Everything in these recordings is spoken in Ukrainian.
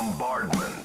Bombardment.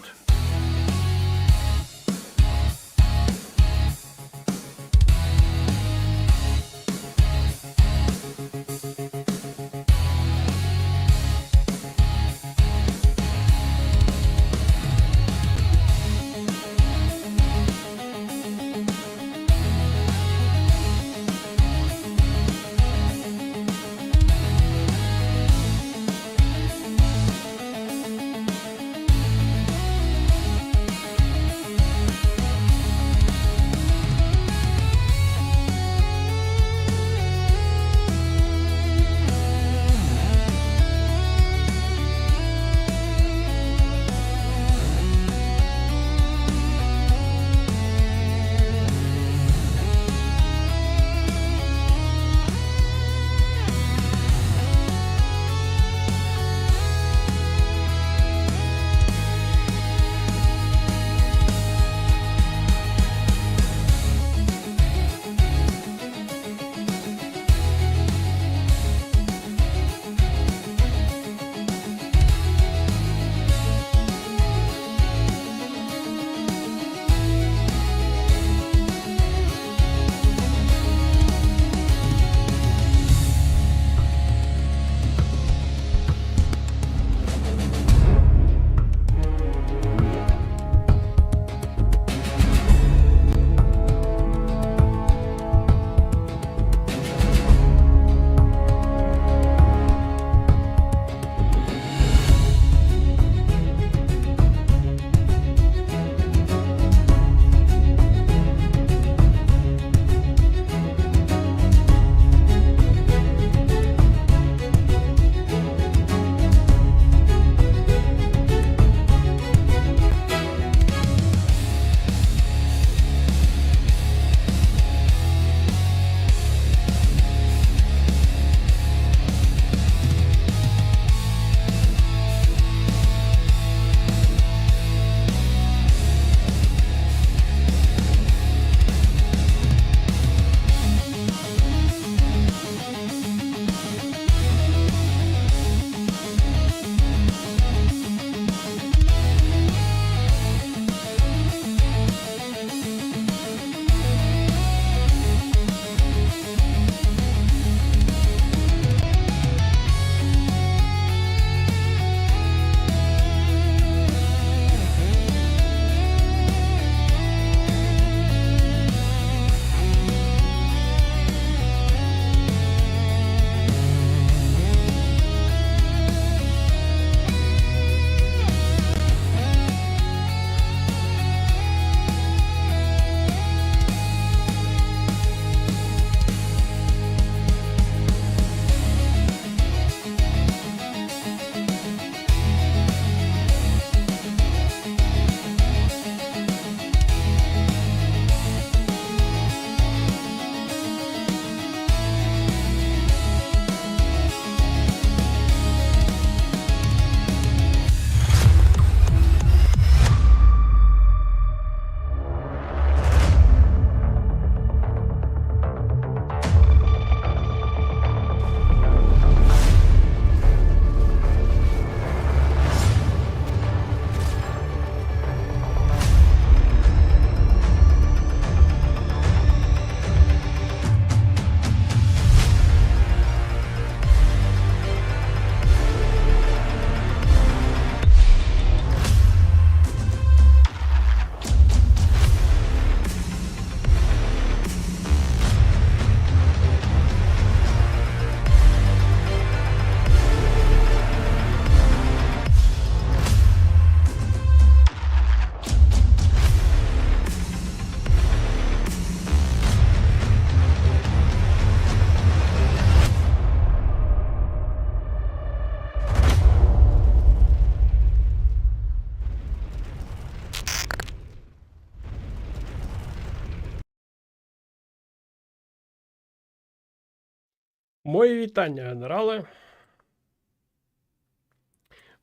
Мої вітання, генерали.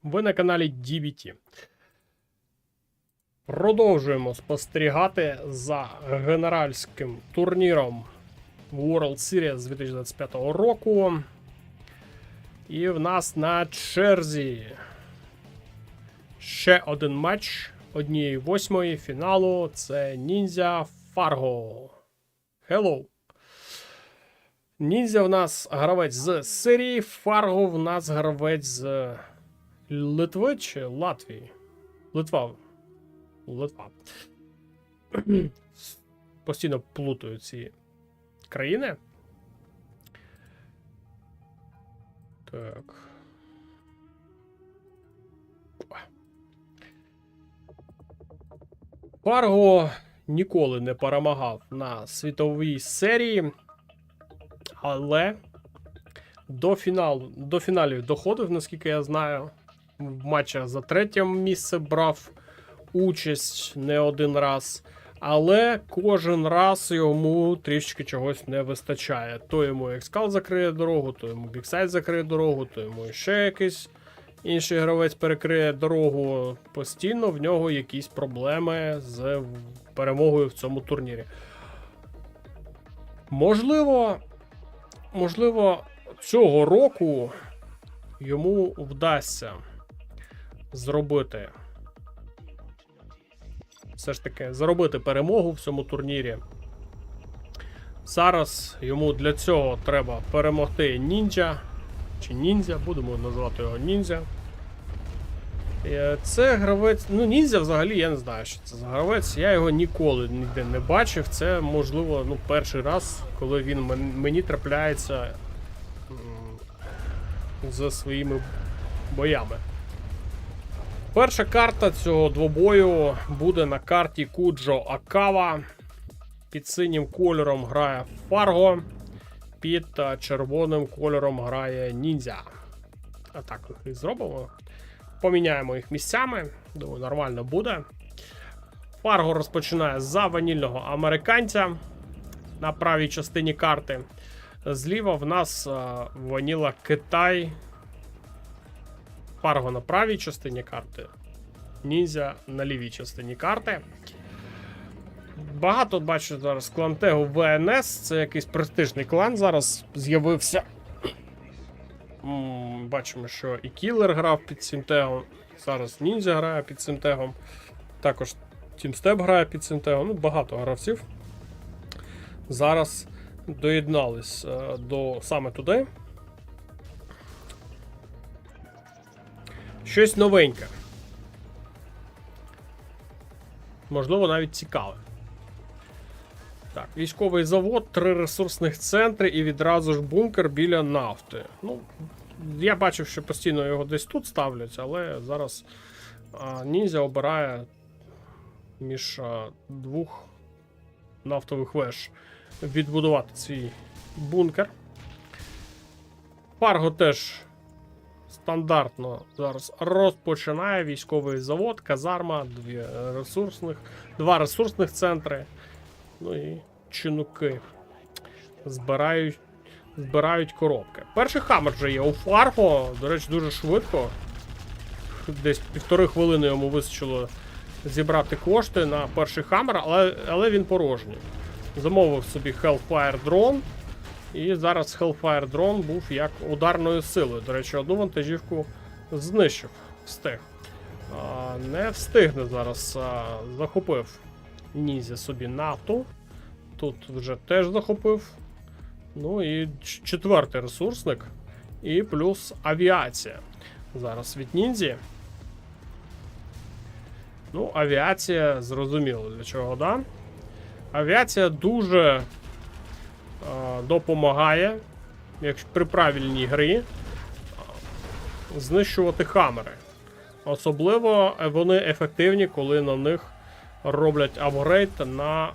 Ви на каналі DBT. Продовжуємо спостерігати за генеральським турніром World Series 2025 року. І в нас на черзі Ще один матч 1/8 фіналу. Це Ніндзя Фарго. Hello. Ніндзя в нас гравець з Сирії, Фарго в нас гравець з Литви чи Латвії? Литва. Постійно плутаю ці країни. Так. Фарго ніколи не перемагав на світовій серії, але до фіналів доходив, наскільки я знаю. В матчах за третє місце брав участь не один раз, але кожен раз йому трішки чогось не вистачає. То йому екскал закриє дорогу, то йому біксайд закриє дорогу, то йому ще якийсь інший гравець перекриє дорогу. Постійно в нього якісь проблеми з перемогою в цьому турнірі. Можливо, цього року йому вдасться зробити все ж таки заробити перемогу в цьому турнірі. Зараз йому для цього треба перемогти Ніндзя. Чи Ніндзя, будемо називати його Ніндзя. Це гравець, Ніндзя взагалі я не знаю, що це за гравець. Я його ніколи ніде не бачив. Це, можливо, перший раз, коли він мені трапляється за своїми боями. Перша карта цього двобою буде на карті Куджо Акава. Під синім кольором грає Фарго, під червоним кольором грає Ніндзя. А так їх зробимо. Поміняємо їх місцями. Думаю, нормально буде. Фарго розпочинає за ванільного американця на правій частині карти. Зліва в нас ваніла Китай. Фарго на правій частині карти, Ніндзя на лівій частині карти. Багато бачу зараз клан-тегу ВНС, це якийсь престижний клан зараз з'явився. Бачимо, що і Кілер грав під цим тегом, зараз Ніндзя грає під цим тегом, також Тімстеп грає під цим тегом, багато гравців зараз доєднались саме туди. Щось новеньке. Можливо, навіть цікаве. Так, військовий завод, 3 ресурсних центри і відразу ж бункер біля нафти. Я бачив, що постійно його десь тут ставлять, але зараз Ніндзя обирає між двох нафтових веж відбудувати свій бункер. Фарго теж стандартно зараз розпочинає військовий завод, казарма, 2 ресурсних центри. І чинуки збирають коробки. Перший хаммер вже є у Фарго, до речі, дуже швидко. Десь 1,5 хвилини йому вистачило зібрати кошти на перший хаммер, але він порожній. Замовив собі Hellfire Drone. І зараз Hellfire Drone був як ударною силою. До речі, одну вантажівку знищив. Встиг. Не встигне зараз. Захопив Ніндзя собі нафту. Тут вже теж захопив. І 4-й ресурсник. І плюс авіація. Зараз від Ніндзі. Авіація, зрозуміло для чого, да? Авіація дуже допомагає, якщо при правильній грі, знищувати хаммери. Особливо вони ефективні, коли на них роблять апгрейд на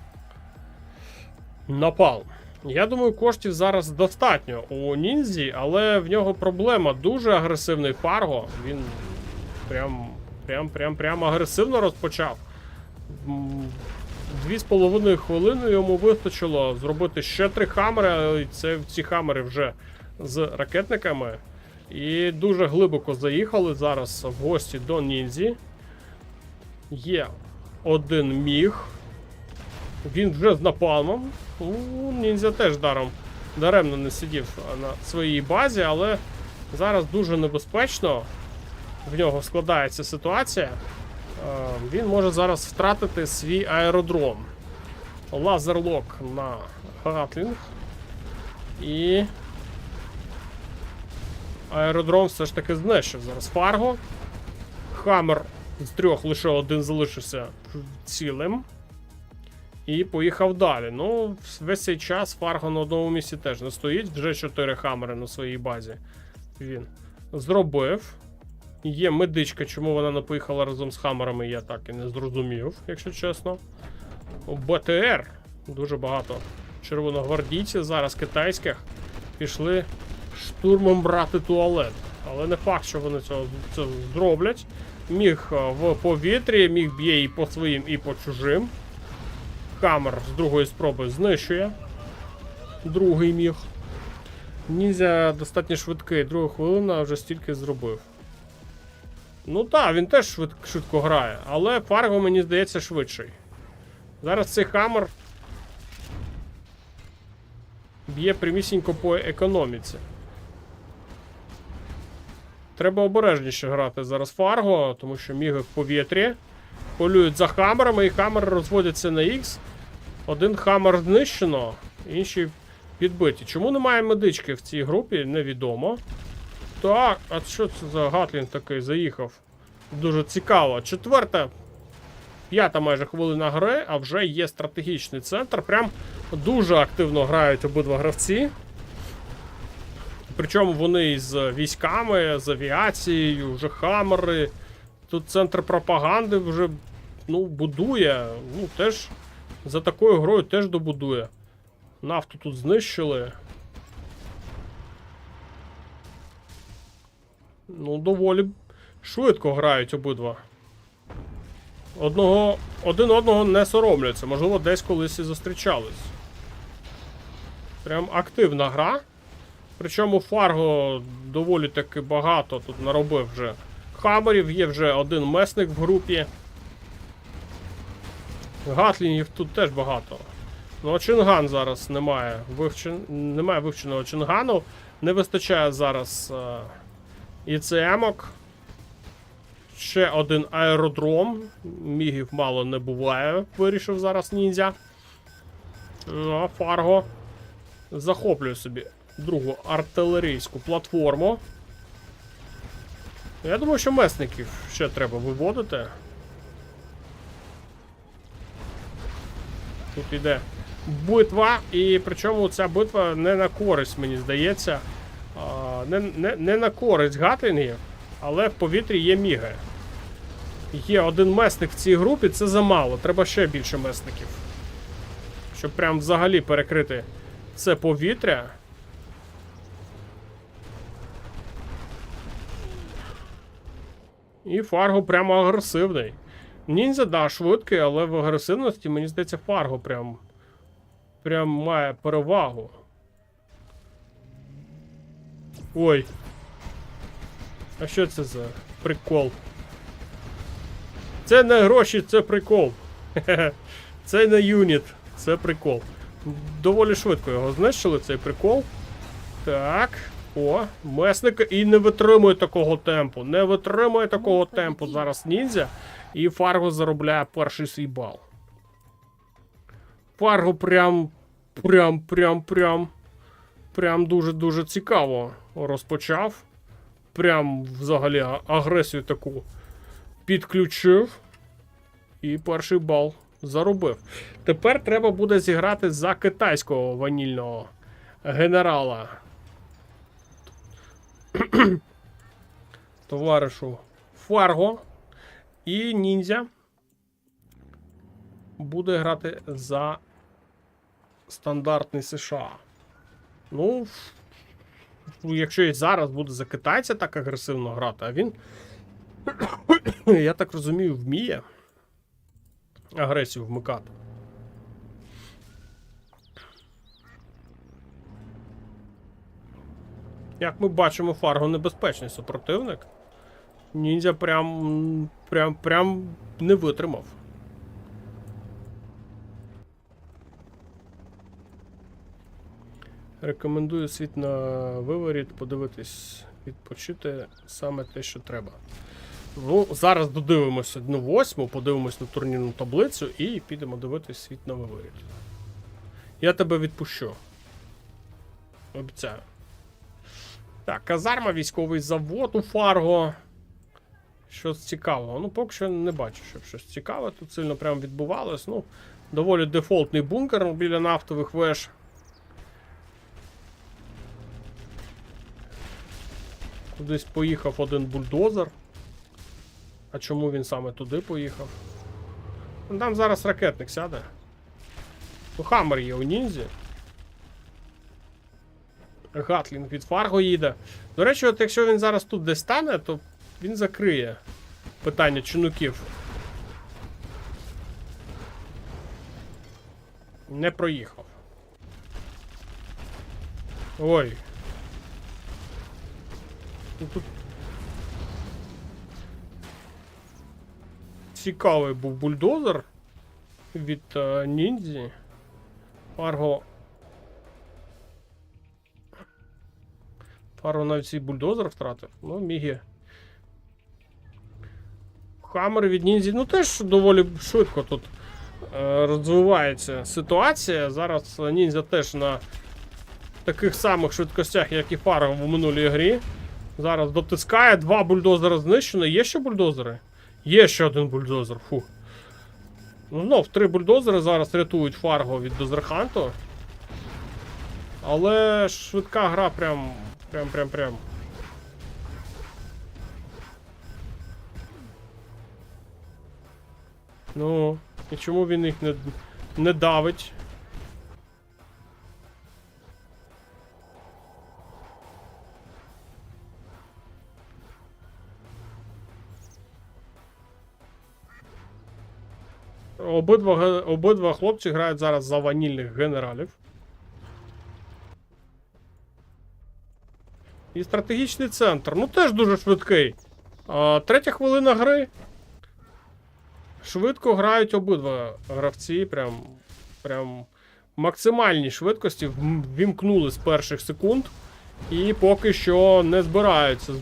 напалм. Я думаю, коштів зараз достатньо у Ніндзі, але в нього проблема. Дуже агресивний Фарго. Він прям агресивно розпочав. 2,5 хвилини йому вистачило зробити ще 3 хамери. Ці хамери вже з ракетниками. І дуже глибоко заїхали зараз в гості до Ніндзі. Є один міг. Він вже з напалмом. Ніндзя теж даремно не сидів на своїй базі, але зараз дуже небезпечно. в нього складається ситуація, він може зараз втратити свій аеродром. Лазерлок на Гатлінг. І аеродром все ж таки знищив зараз Фарго. Хаммер з 3 лише один залишився цілим. І поїхав далі. Ну, весь цей час Фарго на одному місці теж не стоїть. Вже 4 хаммери на своїй базі він зробив. Є медичка, чому вона не поїхала разом з хаммерами, я так і не зрозумів, якщо чесно. БТР. Дуже багато червоногвардійців зараз китайських пішли штурмом брати туалет. Але не факт, що вони це зроблять. Міг в повітрі, міг б'є і по своїм, і по чужим. Хаммер з другої спроби знищує. Другий міг. Ніндзя достатньо швидкий. 2 хвилина вже стільки зробив. Ну так, він теж швидко грає. Але Фарго, мені здається, швидший. Зараз цей Хаммер б'є прямісінько по економіці. Треба обережніше грати зараз Фарго, тому що міги в повітрі. Полюють за хаммерами, і хаммери розводяться на Х. Один хаммер знищено, інші підбиті. Чому немає медички в цій групі, невідомо. Так, а що це за Гатлінг такий заїхав? Дуже цікаво. 4-та, 5-та майже хвилина гри, а вже є стратегічний центр. Прям дуже активно грають обидва гравці. Причому вони з військами, з авіацією, вже хаммери. Тут центр пропаганди вже, ну, будує. Ну, теж за такою грою теж добудує. Нафту тут знищили. Ну, доволі швидко грають обидва. Один одного не соромляться. Можливо, десь колись і зустрічались. Прям активна гра. Причому Фарго доволі таки багато тут наробив вже хаммерів. Є вже один месник в групі. Гатлінгів тут теж багато. Ну, Чинган зараз немає. Немає вивченого Чингану. Не вистачає зараз ІЦМ-ок. Ще один аеродром. Мігів мало не буває, вирішив зараз ніндзя. Ну, а Фарго захоплює собі другу артилерійську платформу. Я думаю, що месників ще треба виводити. Тут іде битва, і причому ця битва не на користь, мені здається. Не на користь гатлінгів, але в повітрі є міги. Є один месник в цій групі, це замало. Треба ще більше месників. Щоб прям взагалі перекрити це повітря. І Фарго прямо агресивний. Ніндзя, да, швидкий, але в агресивності, мені здається, Фарго прям має перевагу. Ой. А що це за прикол? Це не гроші, це прикол. Це не юніт, це прикол. Доволі швидко його знищили, цей прикол. Так. О, месник і не витримує такого темпу. Не витримує такого темпу зараз ніндзя. І Фарго заробляє перший свій бал. Фарго прям дуже-дуже цікаво розпочав. Прям взагалі агресію таку підключив. І перший бал заробив. Тепер треба буде зіграти за китайського ванільного генерала. Товаришу Фарго. І ніндзя буде грати за стандартний США. Ну, якщо і зараз буде за китайця так агресивно грати, а він, я так розумію, вміє агресію вмикати. Як ми бачимо, Фарго небезпечний супротивник. Ніндзя прям не витримав. Рекомендую світ на виворіт, подивитись, відпочити саме те, що треба. Ну, зараз додивимося 1/8, подивимось на турнірну таблицю і підемо дивитись світ новий виріб. Я тебе відпущу. Обіцяю. Так, казарма, військовий завод у Фарго. Щось цікавого. Ну, поки що не бачу, щоб щось цікаве тут сильно прям відбувалось. Ну, доволі дефолтний бункер біля нафтових веж. Кудись поїхав один бульдозер. А чому він саме туди поїхав? Там зараз ракетник сяде. Ну, Хаммер є у ніндзі. Гатлінг від Фарго їде. До речі, от якщо він зараз тут десь стане, то він закриє питання чинуків. Не проїхав. Ой. Ну, тут цікавий був бульдозер від ніндзі. Фарго навіть свій бульдозер втратив. Ну, Мігі. Хаммер від ніндзі. Ну, теж доволі швидко тут розвивається ситуація. Зараз ніндзя теж на таких самих швидкостях, як і Фарго в минулій грі. Зараз дотискає. 2 бульдозера знищено. Є ще бульдозери? Є ще один бульдозер. Фу. Ну, знов 3 бульдозери зараз рятують Фарго від Дозерханту. Але швидка гра прям. Ну, і чому він їх не давить? Обидва хлопці грають зараз за ванільних генералів. І стратегічний центр. Ну, теж дуже швидкий. 3-я хвилина гри. Швидко грають обидва гравці. Прям максимальні швидкості ввімкнули з перших секунд. І поки що не збираються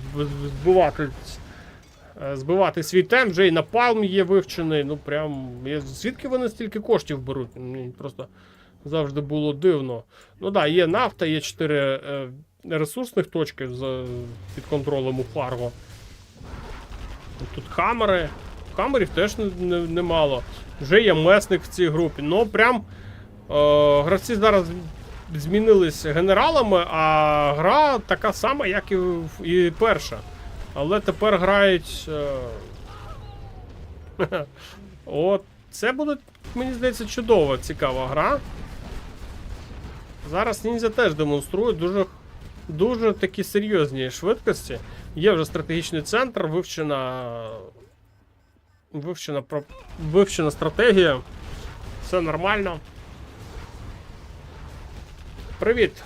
збивати свій темп. Вже і напалм є вивчений. Ну, прям. Звідки вони стільки коштів беруть? Мені просто завжди було дивно. Ну так, є нафта, є 4 ресурсних точки під контролем у Фарго. Тут хамери. Хамерів теж немало. Вже є месник в цій групі. Ну, прям гравці зараз змінились генералами, а гра така сама, як і перша. Але тепер грають. От, це буде, мені здається, чудова, цікава гра. Зараз ніндзя теж демонструє дуже такі серйозні швидкості. Є вже стратегічний центр, вивчена стратегія. Все нормально. Привіт,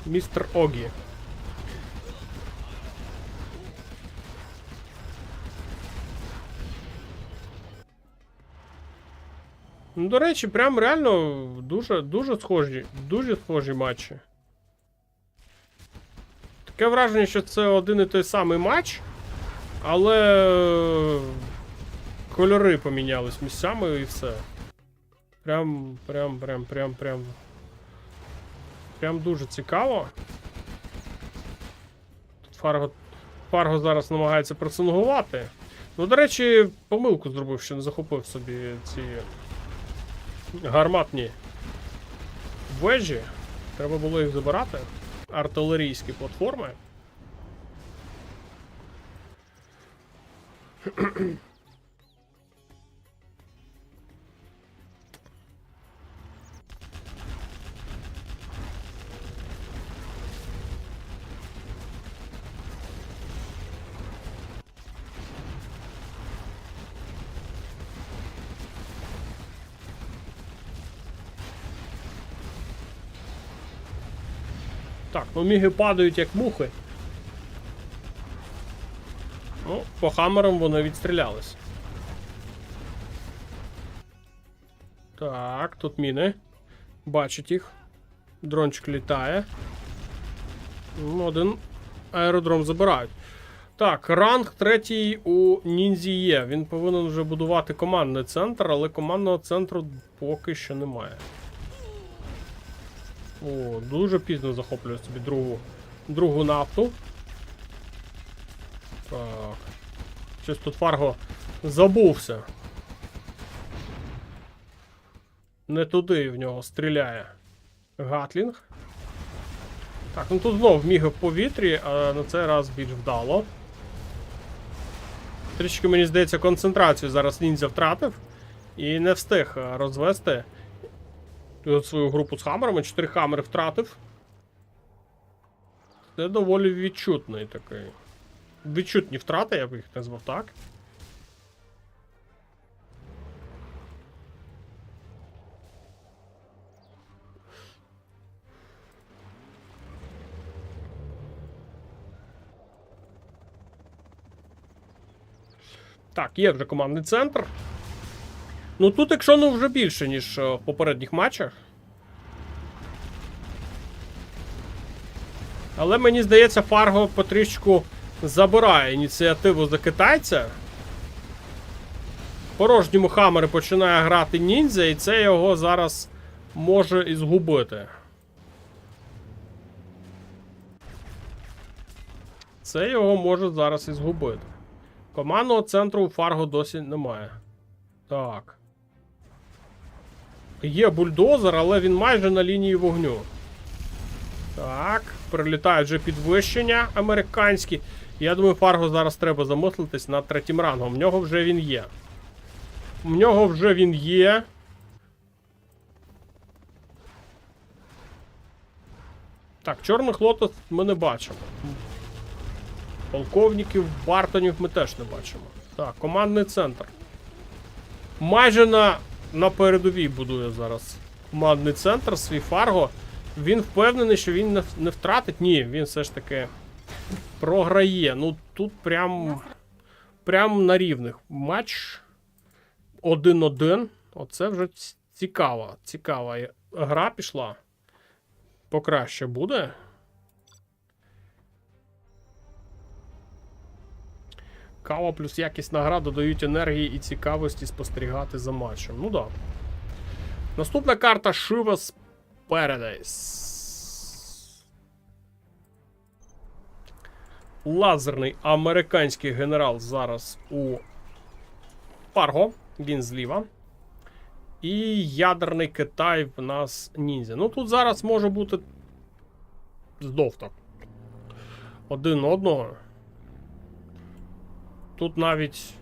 містер Огі. Ну, до речі, прям реально дуже схожі матчі. Таке враження, що це один і той самий матч, але кольори помінялись місцями і все. Прям дуже цікаво. Тут Фарго зараз намагається пресингувати. Ну, до речі, помилку зробив, що не захопив собі ці гарматні вежі. Треба було їх забирати. Артилерійські платформи. Так, ну міги падають як мухи. Ну, по хамерам вони відстрілялись. Так, тут міни. Бачить їх. Дрончик літає. Ну, один аеродром забирають. Так, ранг 3 у Ніндзі є. Він повинен вже будувати командний центр, але командного центру поки що немає. О, дуже пізно захоплює собі другу нафту. Так. Щось тут Фарго забувся. Не туди в нього стріляє Гатлінг. Так, ну тут знов міги в повітрі, а на цей раз більш вдало. Трішки, мені здається, концентрацію зараз ніндзя втратив. І не встиг розвести свою групу з хамерами. 4 хамери втратив. Це доволі відчутний такий. Відчутні втрати, я б їх назвав так. Так, є вже командний центр. Ну тут екшону вже більше, ніж в попередніх матчах. Але мені здається, Фарго потрішку забирає ініціативу за китайця. В порожньому хамері починає грати ніндзя, і це його зараз може і згубити. Це його може зараз і згубити. Командного центру у Фарго досі немає. Так. Є бульдозер, але він майже на лінії вогню. Так, прилітають вже підвищення американські. Я думаю, Фарго зараз треба замислитись над 3-м рангом. В нього вже він є. В нього вже він є. Так, чорних лотос ми не бачимо. Полковників, Бартонів ми теж не бачимо. Так, командний центр. Майже на передовій будує зараз командний центр, свій Фарго. Він впевнений, що він не втратить. Ні, він все ж таки програє. Ну, тут прям на рівних. Матч 1-1. Оце вже цікава гра пішла. Покраще буде. Кава плюс якісна гра додають енергії і цікавості спостерігати за матчем. Ну да. Наступна карта Shivas Paradise. Лазерний американський генерал зараз у Фарго. Він зліва. І ядерний Китай в нас ніндзя. Ну тут зараз може бути здовто. Один одного. Тут навіть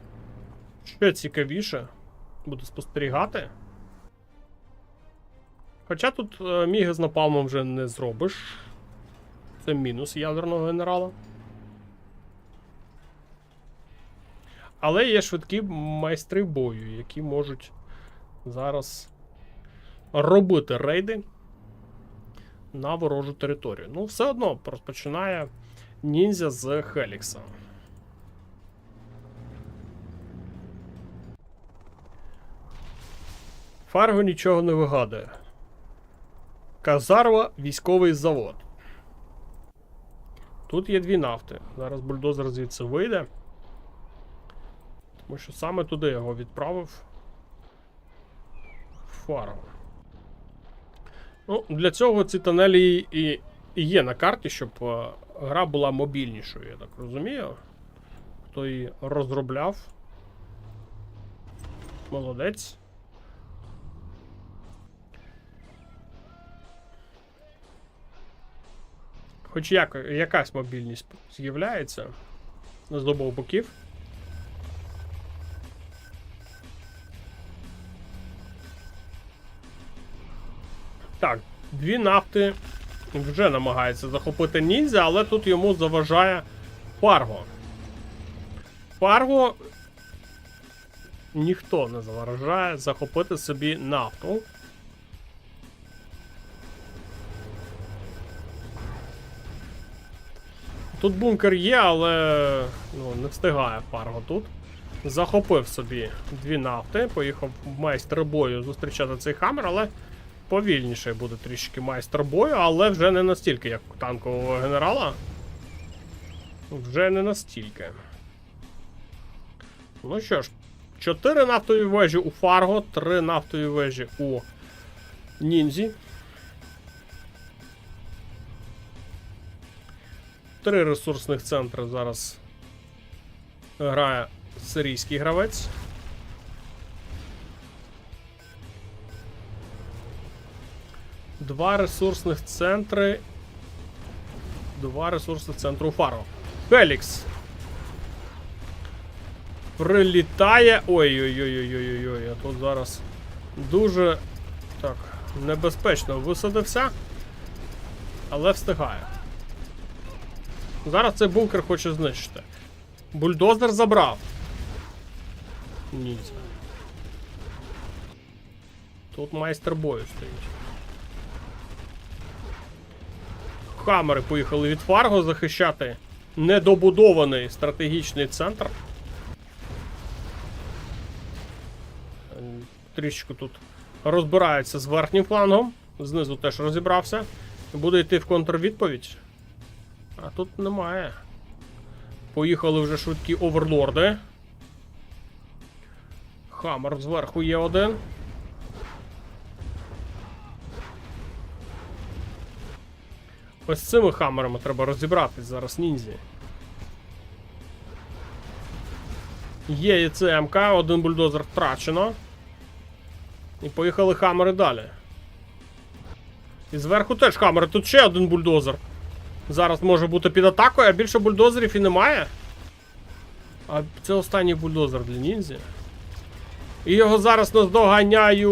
ще цікавіше буде спостерігати. Хоча тут міги з напалмом вже не зробиш. Це мінус ядерного генерала. Але є швидкі майстри бою, які можуть зараз робити рейди на ворожу територію. Ну, все одно розпочинає ніндзя з Хелікса. Фарго нічого не вигадує. Казарва, військовий завод. Тут є 2 нафти. Зараз бульдозер звідси вийде. Тому що саме туди його відправив Фарго. Ну, для цього ці тунелі і є на карті, щоб гра була мобільнішою, я так розумію. Хто її розробляв. Молодець. Хоч якась мобільність з'являється з обох боків. Так, 2 нафти вже намагається захопити ніндзя, але тут йому заважає Фарго. Фарго ніхто не заважає захопити собі нафту. Тут бункер є, але не встигає Фарго тут. Захопив собі 2 нафти, поїхав в майстер бою зустрічати цей хамер, але повільніше буде трішки майстер бою, але вже не настільки, як у танкового генерала. Вже не настільки. Ну що ж, 4 нафтові вежі у Фарго, 3 нафтові вежі у Ніндзі. 3 ресурсних центри зараз грає сирійський гравець. Два ресурсних центри у Фарго. Фелікс прилітає. Ой-ой-ой-ой-ой-ой. А тут зараз дуже так небезпечно висадився, але встигає. Зараз цей бункер хоче знищити. Бульдозер забрав. Ніндзя. Тут майстер бою стоїть. Хаммери поїхали від Фарго захищати недобудований стратегічний центр. Трішечку тут розбирається з верхнім флангом. Знизу теж розібрався. Буде йти в контрвідповідь. А тут немає. Поїхали вже швидкі оверлорди. Хаммер зверху є один. Ось з цими хаммерами треба розібратись зараз ніндзі. Є і ЦМК, один бульдозер втрачено. І поїхали хаммери далі. І зверху теж хаммери, тут ще один бульдозер. Зараз може бути під атакою, а більше бульдозерів і немає. А це останній бульдозер для ніндзі. І його зараз наздоганяють.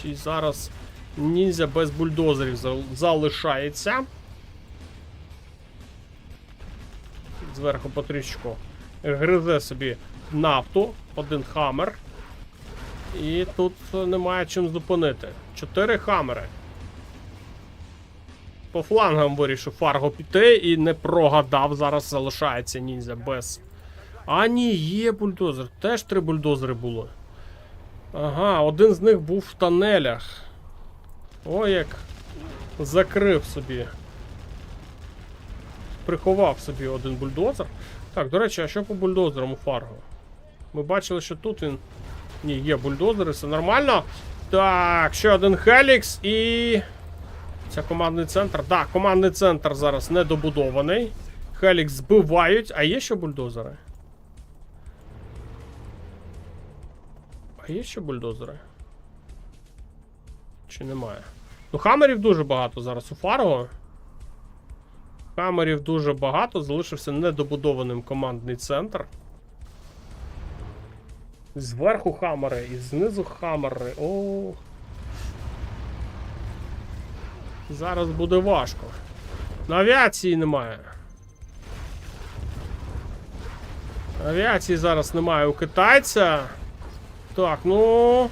І зараз ніндзя без бульдозерів залишається. Зверху потрішку гризе собі нафту. Один хаммер. І тут немає чим зупинити. 4 хаммери. По флангам вирішив Фарго піти і не прогадав. Зараз залишається ніндзя без... А ні, є бульдозер. Теж 3 бульдозери було. Ага, один з них був в тонелях. О, як закрив собі. Приховав собі один бульдозер. Так, до речі, а що по бульдозерам у Фарго? Ми бачили, що тут він... Ні, є бульдозери, все нормально. Так, ще один Хелікс і... Це командний центр. Так, командний центр зараз недобудований. Хелікс збивають. А є ще бульдозери? А є ще бульдозери? Чи немає? Ну, хаммерів дуже багато зараз у Фарго. Хаммерів дуже багато. Залишився недобудованим командний центр. Зверху хаммери і знизу хаммери. Ох. Зараз буде важко. На авіації немає. Авіації зараз немає у китайця. Так, ну...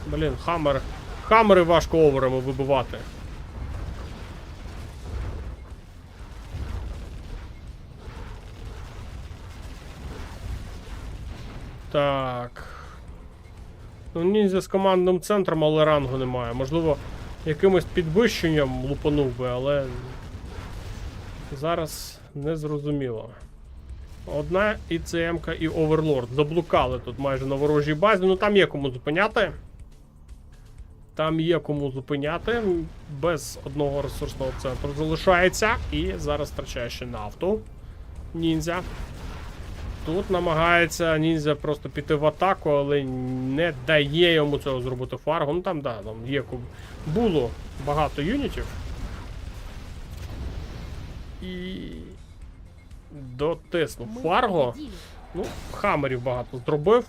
Блін, хаммер. Хаммери важко оверами вибивати. Так. Ну, ніндзя з командним центром, але рангу немає. Можливо, якимось підвищенням лупанув би, але... Зараз не зрозуміло. Одна і ЦМ-ка, і Оверлорд. Заблукали тут майже на ворожій базі. Ну там є кому зупиняти. Там є кому зупиняти. Без одного ресурсного центру залишається. І зараз втрачає ще нафту. Ніндзя. Тут намагається ніндзя просто піти в атаку, але не дає йому цього зробити Фарго. Ну там, да, там є було багато юнітів. І дотиснув Фарго. Ну, хаммерів багато зробив.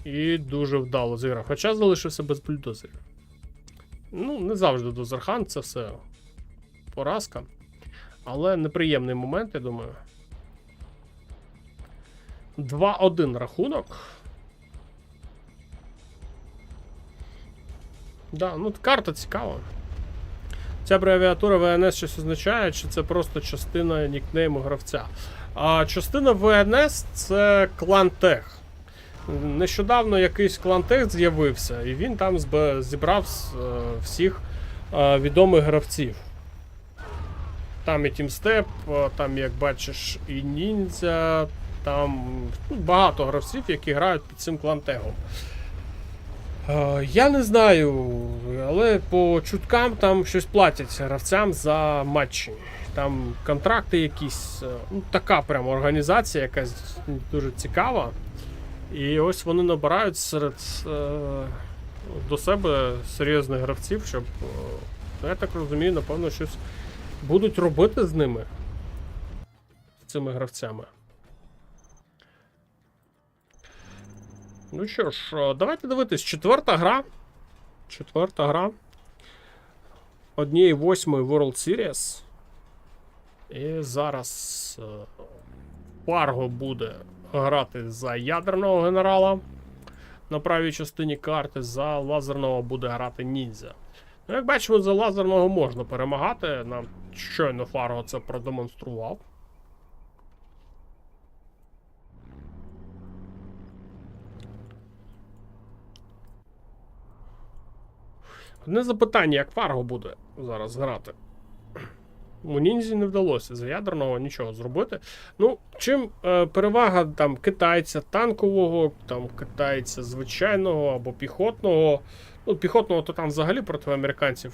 І дуже вдало зіграв. Хоча залишився без бульдозерів. Ну, не завжди дозерхан, це все поразка. Але неприємний момент, я думаю. 2-1 рахунок. Да, ну карта цікава. Ця абревіатура ВНС щось означає, чи це просто частина нікнейму гравця? А частина ВНС це клан Тех. Нещодавно якийсь клан-тест з'явився, і він там зібрав всіх відомих гравців. Там і Тімстеп, там, як бачиш, і Ніндзя, там багато гравців, які грають під цим клан-тегом. Я не знаю, але по чуткам там щось платять гравцям за матчі. Там контракти якісь, ну, така прямо організація, якась дуже цікава. І ось вони набирають до себе серйозних гравців, щоб, я так розумію, напевно, щось будуть робити з ними, з цими гравцями. Ну що ж, давайте дивитись. Четверта гра. 1/8 World Series. І зараз Фарго буде грати за ядерного генерала на правій частині карти, за лазерного буде грати Ніндзя. Ну, як бачимо, за лазерного можна перемагати. Нам щойно Фарго це продемонстрував. Одне запитання, як Фарго буде зараз грати? У Ніндзі не вдалося за ядерного нічого зробити. Ну, чим перевага там китайця танкового, там китайця звичайного або піхотного. Ну, піхотного то там взагалі проти американців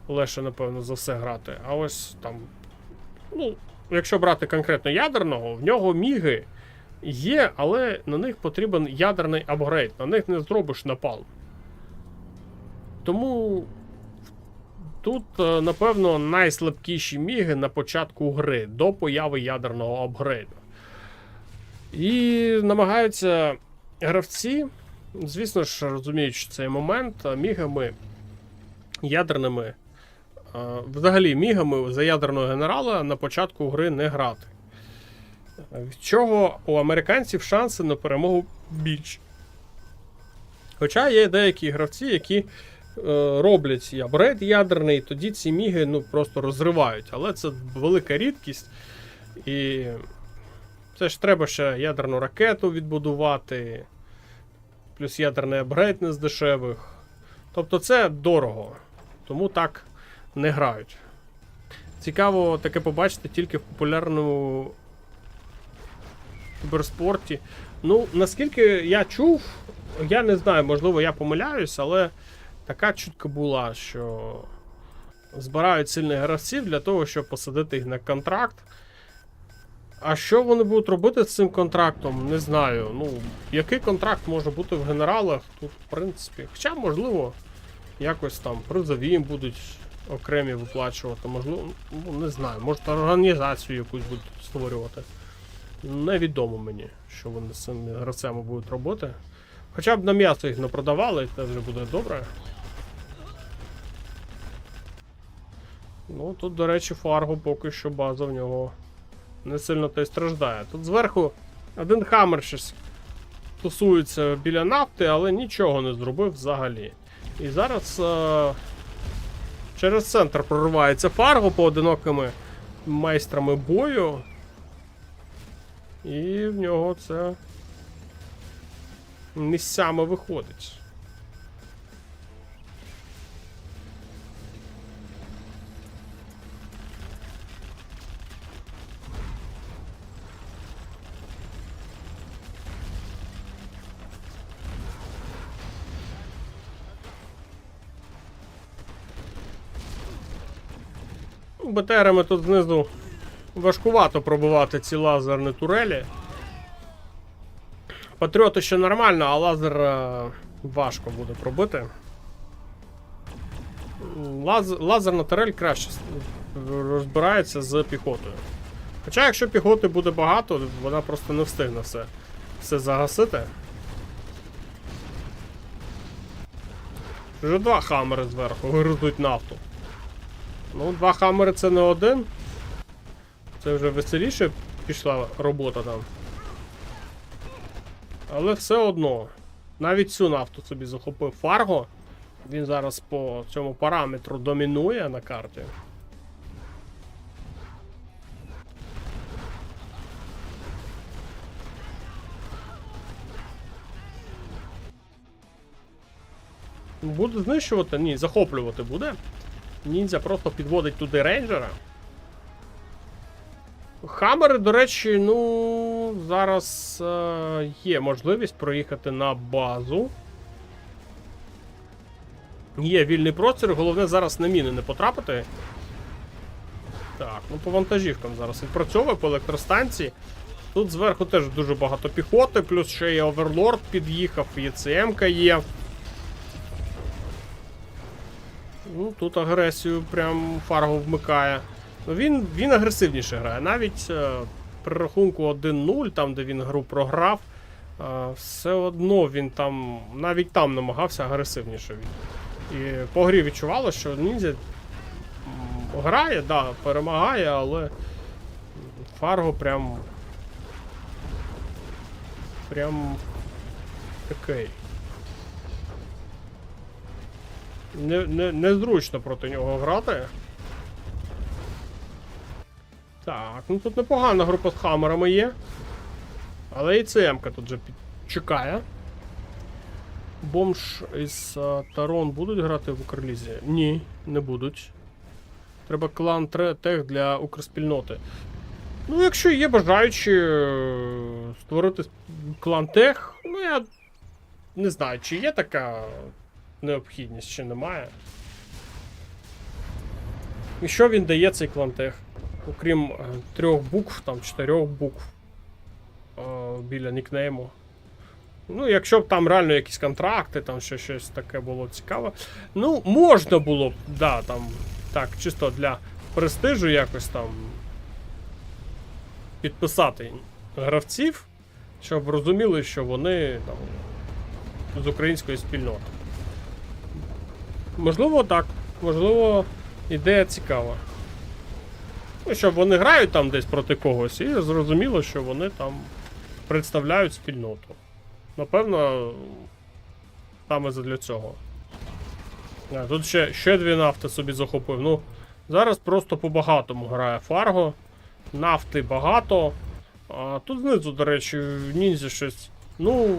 легше, напевно, за все грати. А ось там, ну, якщо брати конкретно ядерного, в нього міги є, але на них потрібен ядерний апгрейд. На них не зробиш напалм. Тому тут, напевно, найслабкіші міги на початку гри, до появи ядерного апгрейду. І намагаються гравці, звісно ж, розуміючи цей момент, мігами ядерними, взагалі мігами за ядерного генерала на початку гри не грати. Від чого у американців шанси на перемогу більші. Хоча є деякі гравці, які роблять апгрейд ядерний, тоді ці міги, ну, просто розривають. Але це велика рідкість. І це ж треба ще ядерну ракету відбудувати. Плюс ядерний апгрейд не з дешевих. Тобто це дорого. Тому так не грають. Цікаво таке побачити тільки в популярному кіберспорті. Ну, наскільки я чув, я не знаю, можливо, я помиляюсь, але така чутка була, що збирають сильних гравців для того, щоб посадити їх на контракт. А що вони будуть робити з цим контрактом, не знаю. Ну, який контракт може бути в генералах, тут, в принципі. Хоча, можливо, якось там призові їм будуть окремі виплачувати. Можливо, ну, не знаю, може організацію якусь будуть створювати. Невідомо мені, що вони з цими гравцями будуть робити. Хоча б на м'ясо їх не продавали, це вже буде добре. Ну, тут, до речі, Фарго поки що база в нього не сильно то й страждає. Тут зверху один хаммер щось тусується біля нафти, але нічого не зробив взагалі. І зараз через центр проривається Фарго поодинокими майстрами бою. І в нього це місцями виходить. БТРами тут знизу важкувато пробивати ці лазерні турелі. Патріоти ще нормально, а лазер важко буде пробити. Лазерна турель краще розбирається з піхотою. Хоча, якщо піхоти буде багато, вона просто не встигне все загасити. Вже два хаммери зверху вигрузуть нафту. Ну, два хаммери це не один. Це вже веселіше пішла робота там. Але все одно. Навіть цю нафту собі захопив Фарго. Він зараз по цьому параметру домінує на карті. Буде знищувати? Ні, захоплювати буде. Ніндзя просто підводить туди рейнджера. Хаммери, до речі, ну, зараз є можливість проїхати на базу. Є вільний простір, головне зараз на міни не потрапити. Так, ну по вантажівкам зараз відпрацьовує, по електростанції. Тут зверху теж дуже багато піхоти, плюс ще є Оверлорд під'їхав, і ЦМ-ка є. Ну, тут агресію прям Фарго вмикає. Він агресивніше грає. Навіть при рахунку 1-0, там де він гру програв, все одно він там, навіть там намагався агресивніше. І по грі відчувало, що Ніндзя грає, да, перемагає, але Фарго прям такий. Незручно проти нього грати. Так, ну тут непогана група з хамерами є. Але і ЦМ-ка тут вже чекає. Бомж із Тарон будуть грати в Укрлізі? Ні, не будуть. Треба клан Тех для укрспільноти. Ну, якщо є бажаючі створити клан Тех, ну я не знаю, чи є така необхідність, чи немає. І що він дає, цей клан Тех? Окрім 3 букв, там 4 букв біля нікнейму. Ну, якщо б там реально якісь контракти, там ще щось таке було цікаве. Ну, можна було б, да, там, так, чисто для престижу якось там підписати гравців, щоб розуміли, що вони там з української спільноти. Можливо, так. Можливо, ідея цікава. Ну, щоб вони грають там десь проти когось, і зрозуміло, що вони там представляють спільноту. Напевно, саме задля цього. Тут ще 2 нафти собі захопив. Ну, зараз просто по-багатому грає Фарго. Нафти багато. А тут знизу, до речі, в Ніндзі щось. Ну.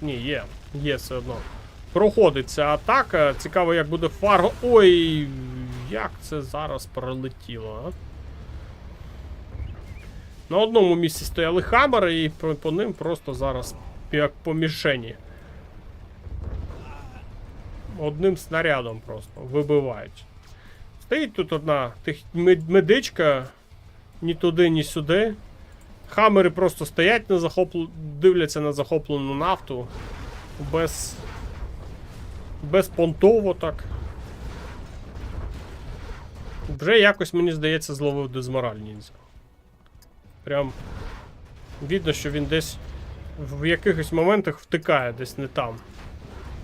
Ні, є все одно. Проходить ця атака. Цікаво, як буде Фарго. Ой, як це зараз пролетіло, а? На одному місці стояли хамери, і по ним просто зараз як по мішені. Одним снарядом просто вибивають. Стоїть тут одна медичка, ні туди, ні сюди. Хамери просто стоять, дивляться на захоплену нафту. Безпонтово так. Вже якось, мені здається, зловив дезмораль Ніндзя. Прям видно, що він десь в якихось моментах втикає, десь не там.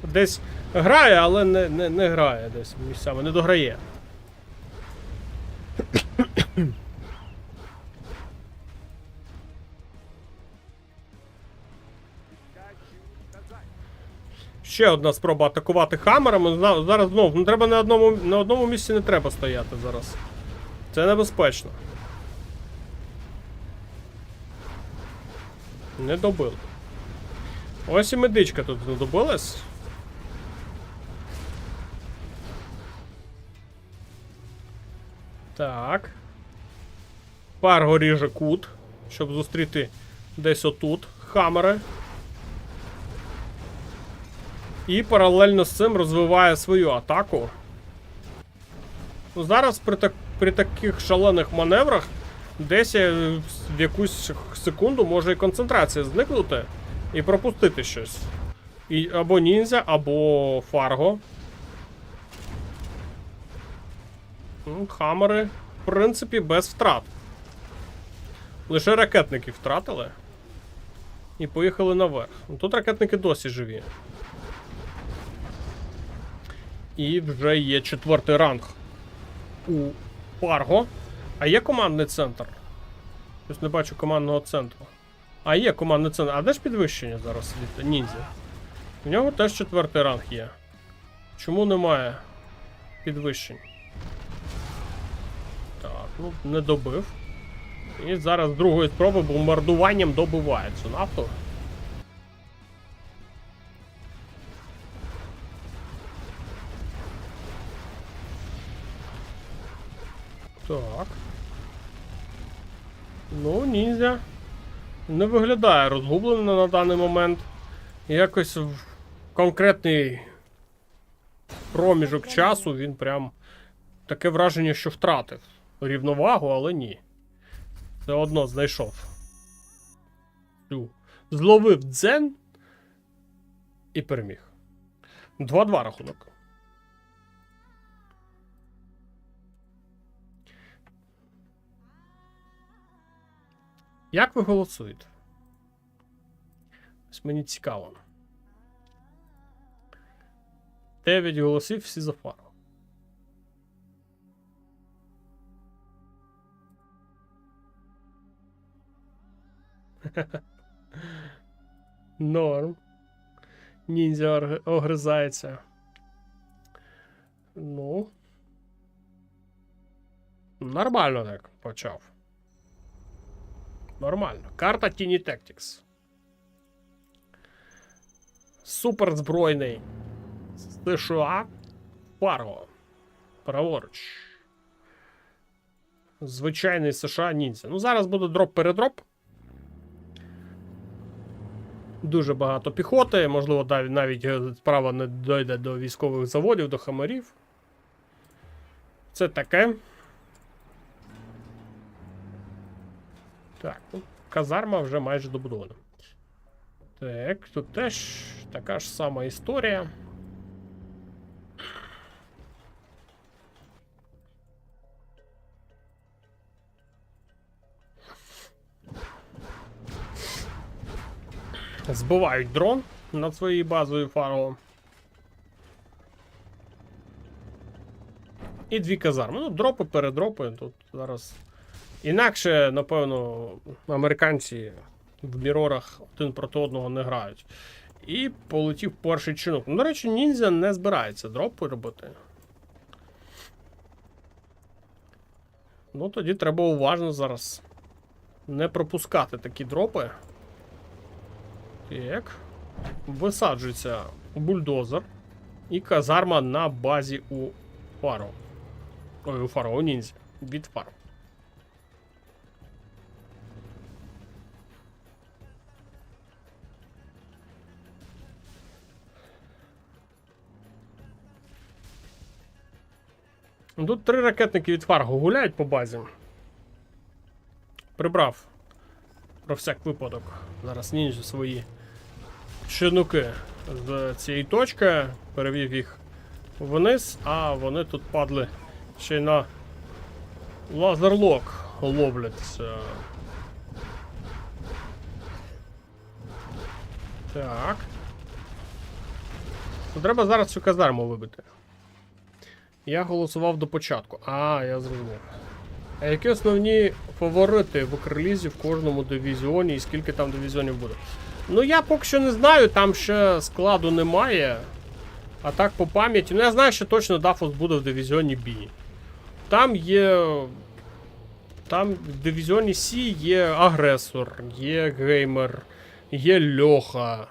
Десь грає, але не грає десь місцями, не дограє. Ще одна спроба атакувати хамерами. Зараз знову, треба на одному місці не треба стояти зараз. Це небезпечно. Не добили. Ось і медичка тут знадобилась. Так. Фарго ріже кут, щоб зустріти десь отут хамери. І паралельно з цим розвиває свою атаку. Ну, зараз при таких шалених маневрах десь в якусь секунду може і концентрація зникнути і пропустити щось. Або Ніндзя, або Фарго. Хамери, в принципі, без втрат. Лише ракетники втратили. І поїхали наверх. Тут ракетники досі живі. І вже є 4-й ранг у Фарго. А є командний центр? Щось не бачу командного центру. А є командний центр. А де ж підвищення зараз від Ніндзі? У нього теж 4-й ранг є. Чому немає підвищень? Так, ну не добив. І зараз другої спроби бомбардуванням добиває цю нафту. Так. Ну, ніндзя не виглядає розгублено на даний момент. Якось в конкретний проміжок часу він прям таке враження, що втратив рівновагу, але ні. Все одно знайшов. Зловив дзен і переміг. 2-2 рахунок. Як ви голосуєте? Ось мені цікаво. 9 голосів, всі за Фаро. Норм. Ніндзя огризається. Ну. Нормально так почав. Нормально. Карта Tiny Tactics. Суперзбройний США. Фарго. Праворуч. Звичайний США ніндзя. Ну, зараз буде дроп-передроп. Дуже багато піхоти. Можливо, навіть справа не дойде до військових заводів, до хамерів. Це таке. Так, ну, казарма вже майже добудована. Так, тут теж така ж сама історія. Збивають дрон над своєю базою Фарго. І 2 казарми. Ну, дропи, передропи. Тут зараз. Інакше, напевно, американці в мірорах один проти одного не грають. І полетів перший чинок. Ну, до речі, ніндзя не збирається дропи робити. Ну, тоді треба уважно зараз не пропускати такі дропи. Так. Висаджується бульдозер і казарма на базі у Фаро. Ой, у Фаро, у ніндзя. Від Фаро. Тут 3 ракетники від Фарго гуляють по базі. Прибрав про всяк випадок зараз ніндзя свої чинуки з цієї точки, перевів їх вниз, а вони тут падли ще й на лазерлок ловляться. Так. Треба зараз цю казарму вибити. Я голосував до початку. А, я зрозумів. А які основні фаворити в Укрлізі в кожному дивізіоні і скільки там дивізіонів буде? Ну, я поки що не знаю, там ще складу немає. А так по пам'яті. Ну, я знаю, що точно Дафос буде в дивізіоні B. Там є. Там в дивізіоні C є агресор, є геймер, є Льоха.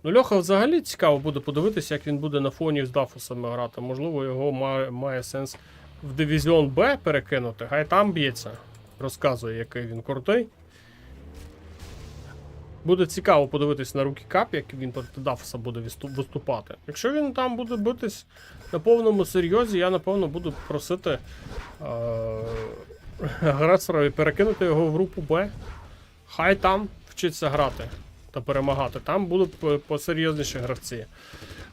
Ну, Льоха взагалі цікаво буде подивитися, як він буде на фоні з Дафосами грати. Можливо, його має сенс в дивізіон Б перекинути. Хай там б'ється. Розказує, який він крутий. Буде цікаво подивитись на руки Кап, як він проти Дафоса буде виступати. Якщо він там буде битись на повному серйозі, я, напевно, буду просити агресора перекинути його в групу Б. Хай там вчиться грати та перемагати. Там будуть посерйозніші гравці.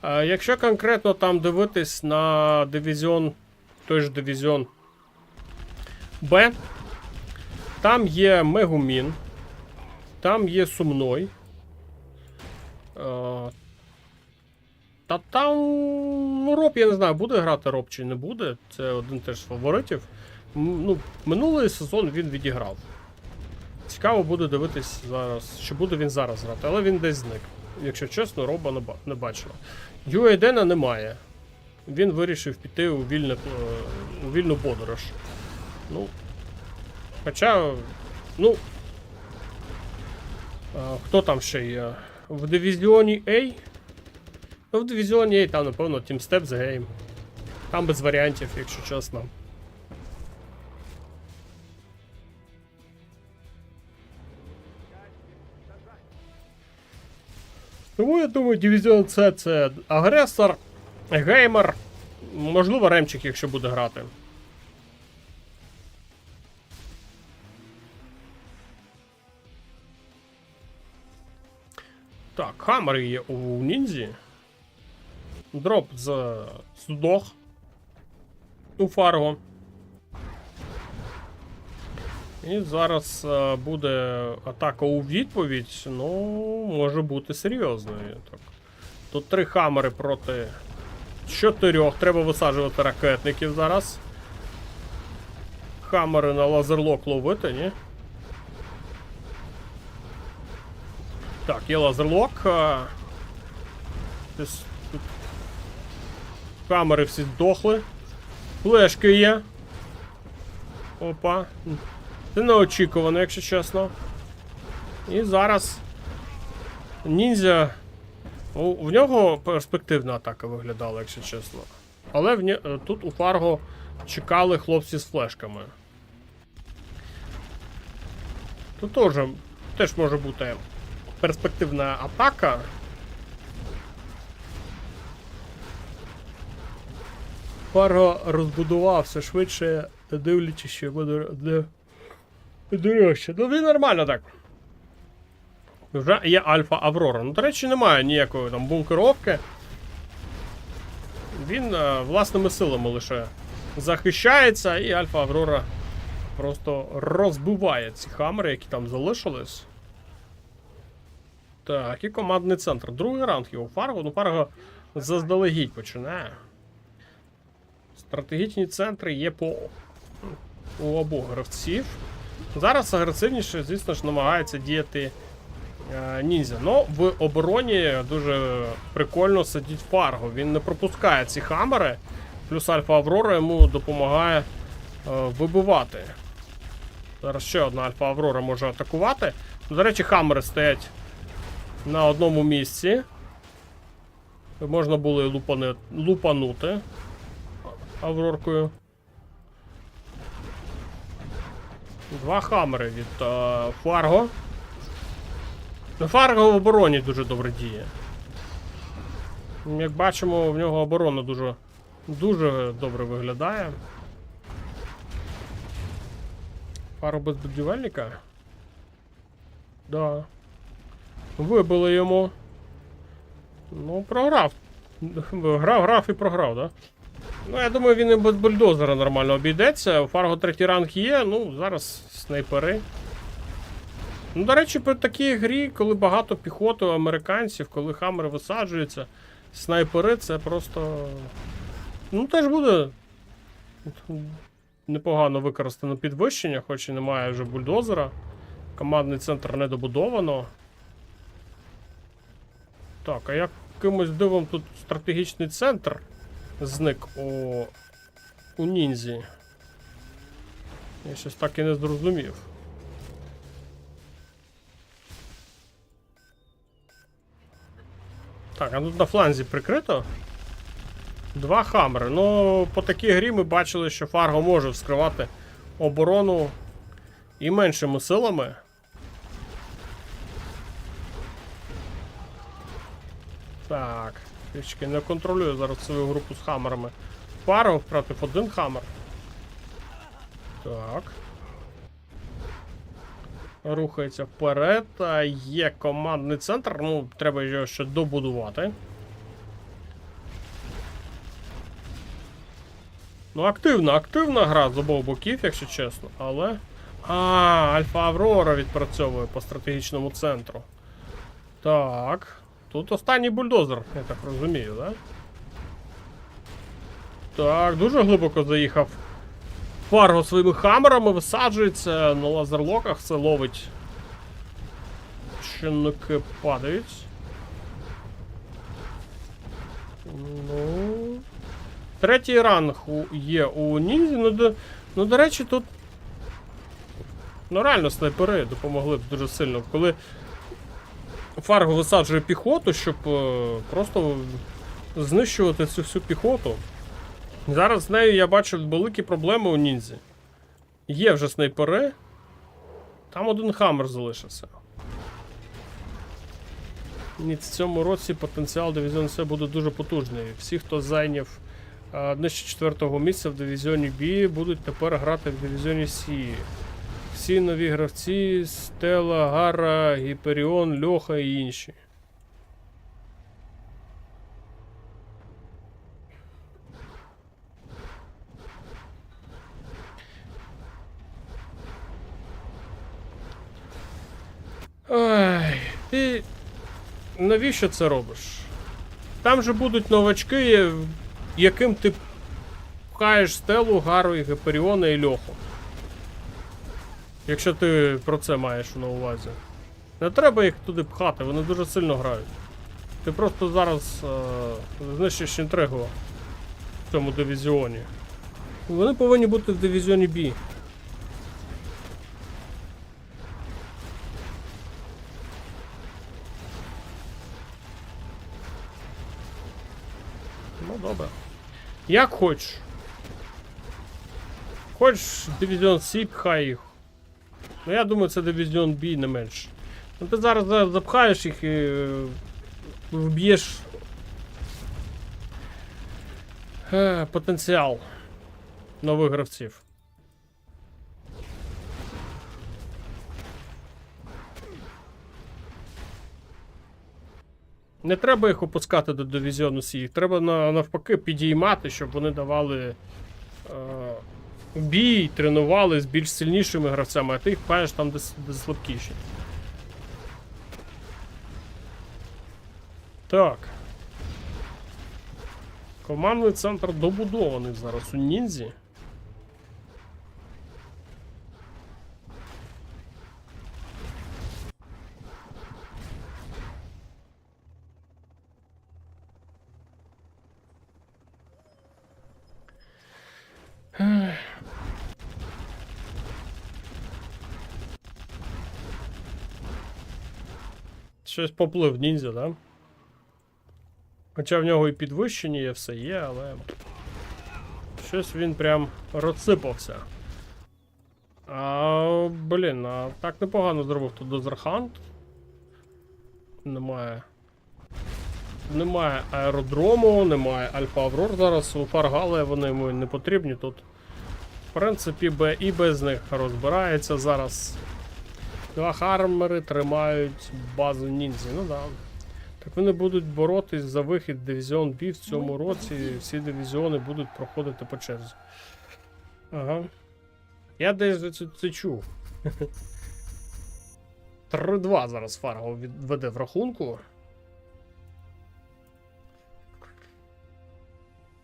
Якщо конкретно там дивитись на дивізіон, той ж дивізіон Б, там є Мегумін, там є Сумной. Та там, ну, Роб, я не знаю, буде грати Роб чи не буде. Це один теж з фаворитів. Ну, минулий сезон він відіграв. Цікаво буде дивитись зараз, чи буде він зараз грати, але він десь зник. Якщо чесно, Роба не бачила. Юейдена немає. Він вирішив піти у вільну подорож. Ну, хоча, ну, хто там ще є? В дивізіоні A? Ну, в дивізіоні A там, напевно, Team Steps Game. Там без варіантів, якщо чесно. Тому я думаю, Дивізіон С це агресор, геймер, можливо, ремчик, якщо буде грати. Так, хаммер є у ніндзі. Дроп здох у Фарго. І зараз буде атака у відповідь, ну, може бути серйозною. Так. Тут 3 хаммери проти 4. Треба висаджувати ракетників зараз. Хаммери на лазерлок ловити, ні? Так, є лазерлок. Камери всі здохли. Флешки є. Опа. Це неочікувано, якщо чесно. І зараз ніндзя. В нього перспективна атака виглядала, якщо чесно. Але тут у Фарго чекали хлопці з флешками. Тут теж може бути перспективна атака. Фарго розбудувався швидше, дивлячись, що буде дорожче. Ну, він нормально так. Вже є Альфа Аврора. Ну, до речі, немає ніякої там бункеровки. Він власними силами лише захищається, і Альфа Аврора просто розбиває ці хамери, які там залишились. Так, і командний центр. Другий раунд є у Фарго. Ну, Фарго заздалегідь починає. Стратегічні центри є у обох гравців. Зараз агресивніше, звісно ж, намагається діяти ніндзя. Но в обороні дуже прикольно сидить Фарго. Він не пропускає ці хамери. Плюс Альфа Аврора йому допомагає вибивати. Зараз ще одна Альфа Аврора може атакувати. До речі, хамери стоять на одному місці. Можна було і лупанути Авроркою. 2 хамери від Фарго. Фарго в обороні дуже добре діє. Як бачимо, в нього оборона дуже добре виглядає. Фарго без будівельника? Да. Вибили йому. Ну, програв. Грав і програв, да? Ну, я думаю, він і без бульдозера нормально обійдеться. У Фарго 3-й ранг є, ну, зараз снайпери. Ну, до речі, при такій грі, коли багато піхоти у американців, коли хамери висаджуються, снайпери це просто... Ну, теж буде непогано використано підвищення, хоч і немає вже бульдозера. Командний центр не добудовано. Так, а якимось дивом тут стратегічний центр зник у ніндзі. Я щось так і не зрозумів. Так, а тут на фланзі прикрито. 2 хамери. Ну, по такій грі ми бачили, що Фарго може вскривати оборону і меншими силами. Так, трішки не контролюю зараз свою групу з хамерами. Фарго втратив 1 хамер. Так. Рухається вперед. Є командний центр. Ну, треба його ще добудувати. Ну, активна гра з обох боків, якщо чесно. Але... Альфа Аврора відпрацьовує по стратегічному центру. Так. Тут останній бульдозер, я так розумію, да? Так, дуже глибоко заїхав Фарго своїми хамерами, висаджується на лазерлоках, це ловить. Щенки падають. Ну... 3-й ранг є у ніндзі, ну, до речі, тут... Ну, реально снайпери допомогли б дуже сильно, коли Фарго висаджує піхоту, щоб просто знищувати цю всю піхоту. Зараз з нею я бачу великі проблеми у ніндзі. Є вже снайпери. Там 1 хаммер залишився. Ні, в цьому році потенціал Дивізіон С буде дуже потужний. Всі, хто зайняв нижче 4-го місця в Дивізіоні Б, будуть тепер грати в Дивізіоні С. Всі нові гравці, Стела, Гара, Гіперіон, Льоха і інші. Ай, ти навіщо це робиш? Там же будуть новачки, яким ти пхаєш Стелу, Гару, і Гіперіона і Льоху. Якщо ти про це маєш на увазі. Не треба їх туди пхати, вони дуже сильно грають. Ти просто зараз знищиш інтригу в цьому дивізіоні. Вони повинні бути в Дивізіоні Б. Ну добре. Як хочеш. Хочеш Дивізіон С, пхай їх. Ну я думаю, це Дивізіон Б не менше. Ну ти зараз запхаєш їх і вб'єш потенціал нових гравців. Не треба їх опускати до Дивізіону С, їх треба навпаки підіймати, щоб вони давали бій, тренували з більш сильнішими гравцями, а ти їх паєш там, де слабкіші. Так. Командний центр добудований зараз у Ніндзі. Щось поплив ніндзя, да? Хоча в нього і підвищення є, все є, але щось він прям розсипався. Блін, а так непогано зробив тут Дозерхант. Немає аеродрому, немає Альфа Аврор зараз. У Фаргали вони йому не потрібні тут. В принципі, і без них розбирається зараз. Два Хармери тримають базу ніндзі. Ну да. Так вони будуть боротись за вихід в Дивізіон Б в цьому році. Всі дивізіони будуть проходити по черзі. Ага. Я десь це чув. 3-2 зараз Фарго веде в рахунку.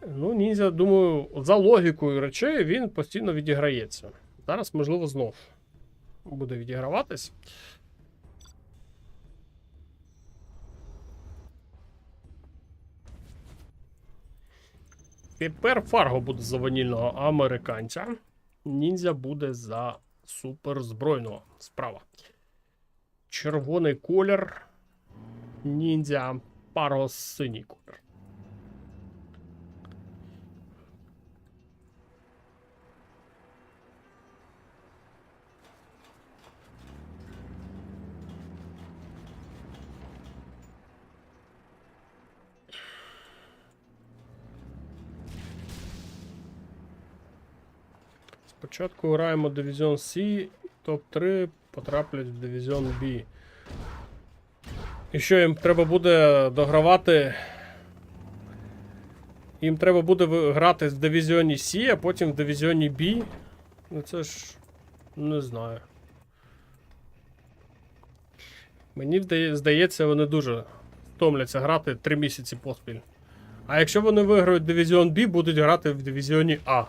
Ну, ніндзя, думаю, за логікою речей він постійно відіграється. Зараз, можливо, знов буде відіграватись. Тепер Фарго буде за ванільного американця. Ніндзя буде за суперзбройного. Справа. Червоний колір. Ніндзя. Фарго синій колір. Спочатку граємо Дивізіон С, топ-3 потраплять в Дивізіон Б. І що їм треба буде догравати? Їм треба буде грати в Дивізіоні С, а потім в Дивізіоні Б. Ну це ж... не знаю. Мені здається, вони дуже втомляться грати 3 місяці поспіль. А якщо вони виграють Дивізіон Б, будуть грати в Дивізіоні А.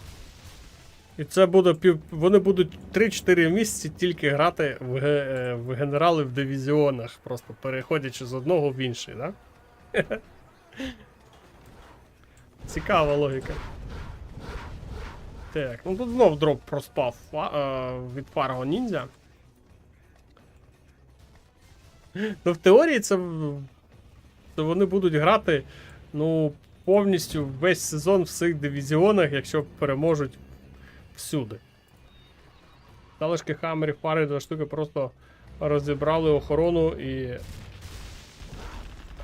І це буде вони будуть 3-4 місяці тільки грати в генерали в дивізіонах, просто переходячи з одного в інший, да? Цікава логіка. Так, ну тут знов дроп проспав від Фарго Ніндзя. Ну в теорії це вони будуть грати, ну, повністю весь сезон в всіх дивізіонах, якщо переможуть всюди. Залишки хамерів, пари, 2 штуки просто розібрали охорону і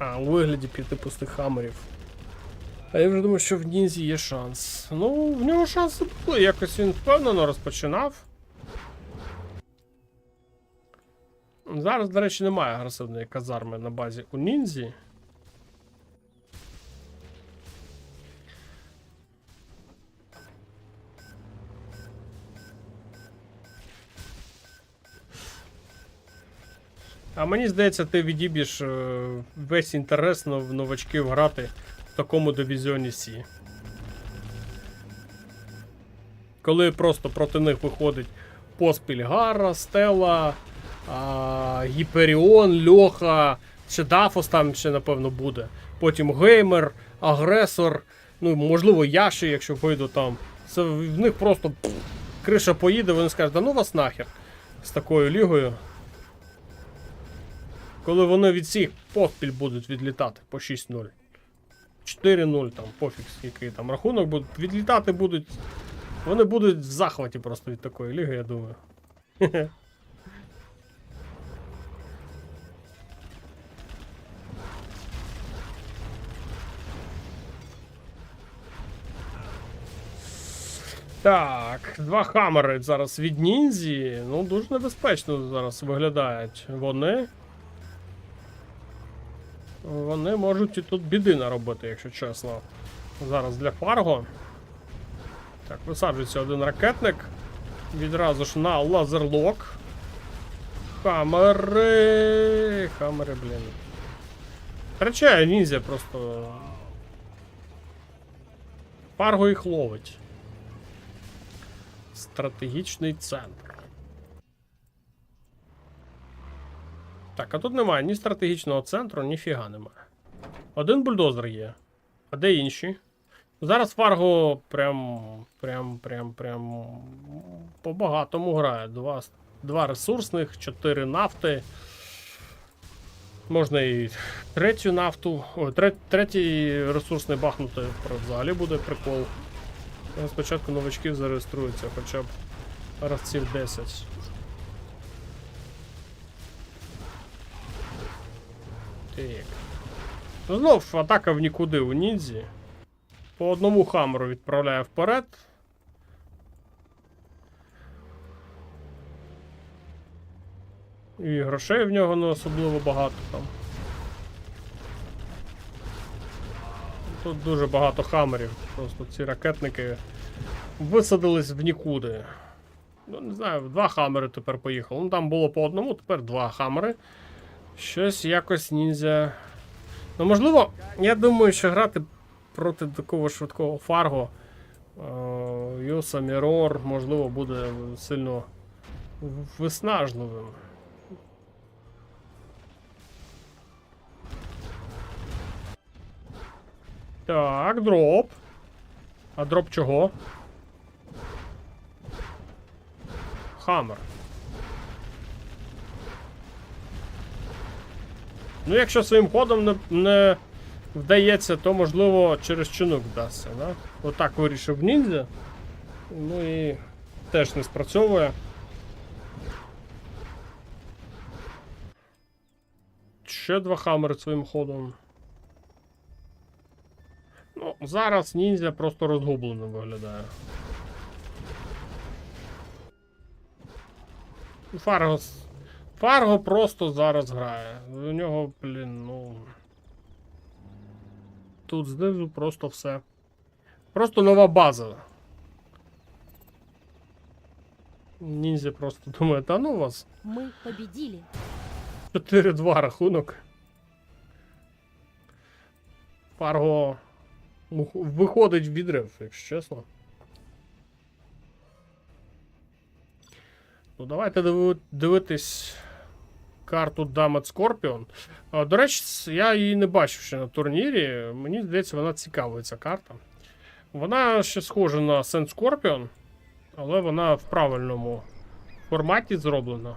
А, у вигляді 5 пустих хамерів. А я вже думаю, що в Нінзі є шанс. Ну, в нього шанси були, якось він впевнено розпочинав. Зараз, до речі, немає агресивної казарми на базі у Нінзі. А мені здається, ти відіб'єш весь інтерес в новачків грати в такому дивізіоні Сі. Коли просто проти них виходить поспіль Гара, Стела, Гіперіон, Льоха, ще Дафос там ще, напевно, буде. Потім Геймер, Агресор, ну, можливо, я ще, якщо вийду там. Це в них просто криша поїде, вони скажуть, да ну вас нахер з такою лігою. Коли вони від всіх поспіль будуть відлітати по 6-0. 4-0, там, пофіг, який там рахунок буде. Відлітати будуть. Вони будуть в захваті просто від такої ліги, я думаю. Так, 2 хамери зараз від Ніндзі. Ну, дуже небезпечно зараз виглядають вони. Вони можуть і тут біди наробити, якщо чесно. Зараз для Фарго. Так, висаджується один ракетник. Відразу ж на лазерлок. Хамери. Хамери, блін. Втрачає Ніндзя просто. Фарго їх ловить. Стратегічний центр. Так, а тут немає ні стратегічного центру, ніфіга немає. Один бульдозер є. А де інші? Зараз Фарго прям по-багатому грає. Два ресурсних, 4 нафти. Можна і третю нафту. Ой, третій ресурсний бахнути. Взагалі буде прикол. Спочатку новачків зареєструються, хоча б разів 10. Так. Ну, знов атака в нікуди у Ніндзі. По одному хамеру відправляє вперед. І грошей в нього не особливо багато там. Тут дуже багато хамерів. Просто ці ракетники висадились в нікуди. Ну, не знаю, 2 хамери тепер поїхали. Ну, там було по одному, тепер 2 хамери. Щось якось ніндзя. Ну, можливо, я думаю, що грати проти такого швидкого Фарго, Юса, Мірор, можливо, буде сильно виснажливим. Так, дроп. А дроп чого? Хаммер. Ну, якщо своїм ходом не вдається, то, можливо, через чинук вдасться, да? Отак вирішив ніндзя. Ну і теж не спрацьовує. Ще 2 хаммери своїм ходом. Ну, зараз ніндзя просто розгублено виглядає. Фарго просто зараз грає. У нього, блін, ну... Тут знизу просто все. Просто нова база. Ніндзя просто думає, та ну вас. Ми победили. 4-2 рахунок. Фарго виходить в відрив, якщо чесно. Ну, давайте дивитись карту Damage Scorpion. До речі, я її не бачив ще на турнірі. Мені здається, вона цікава, ця карта. Вона ще схожа на Sand Scorpion, але вона в правильному форматі зроблена.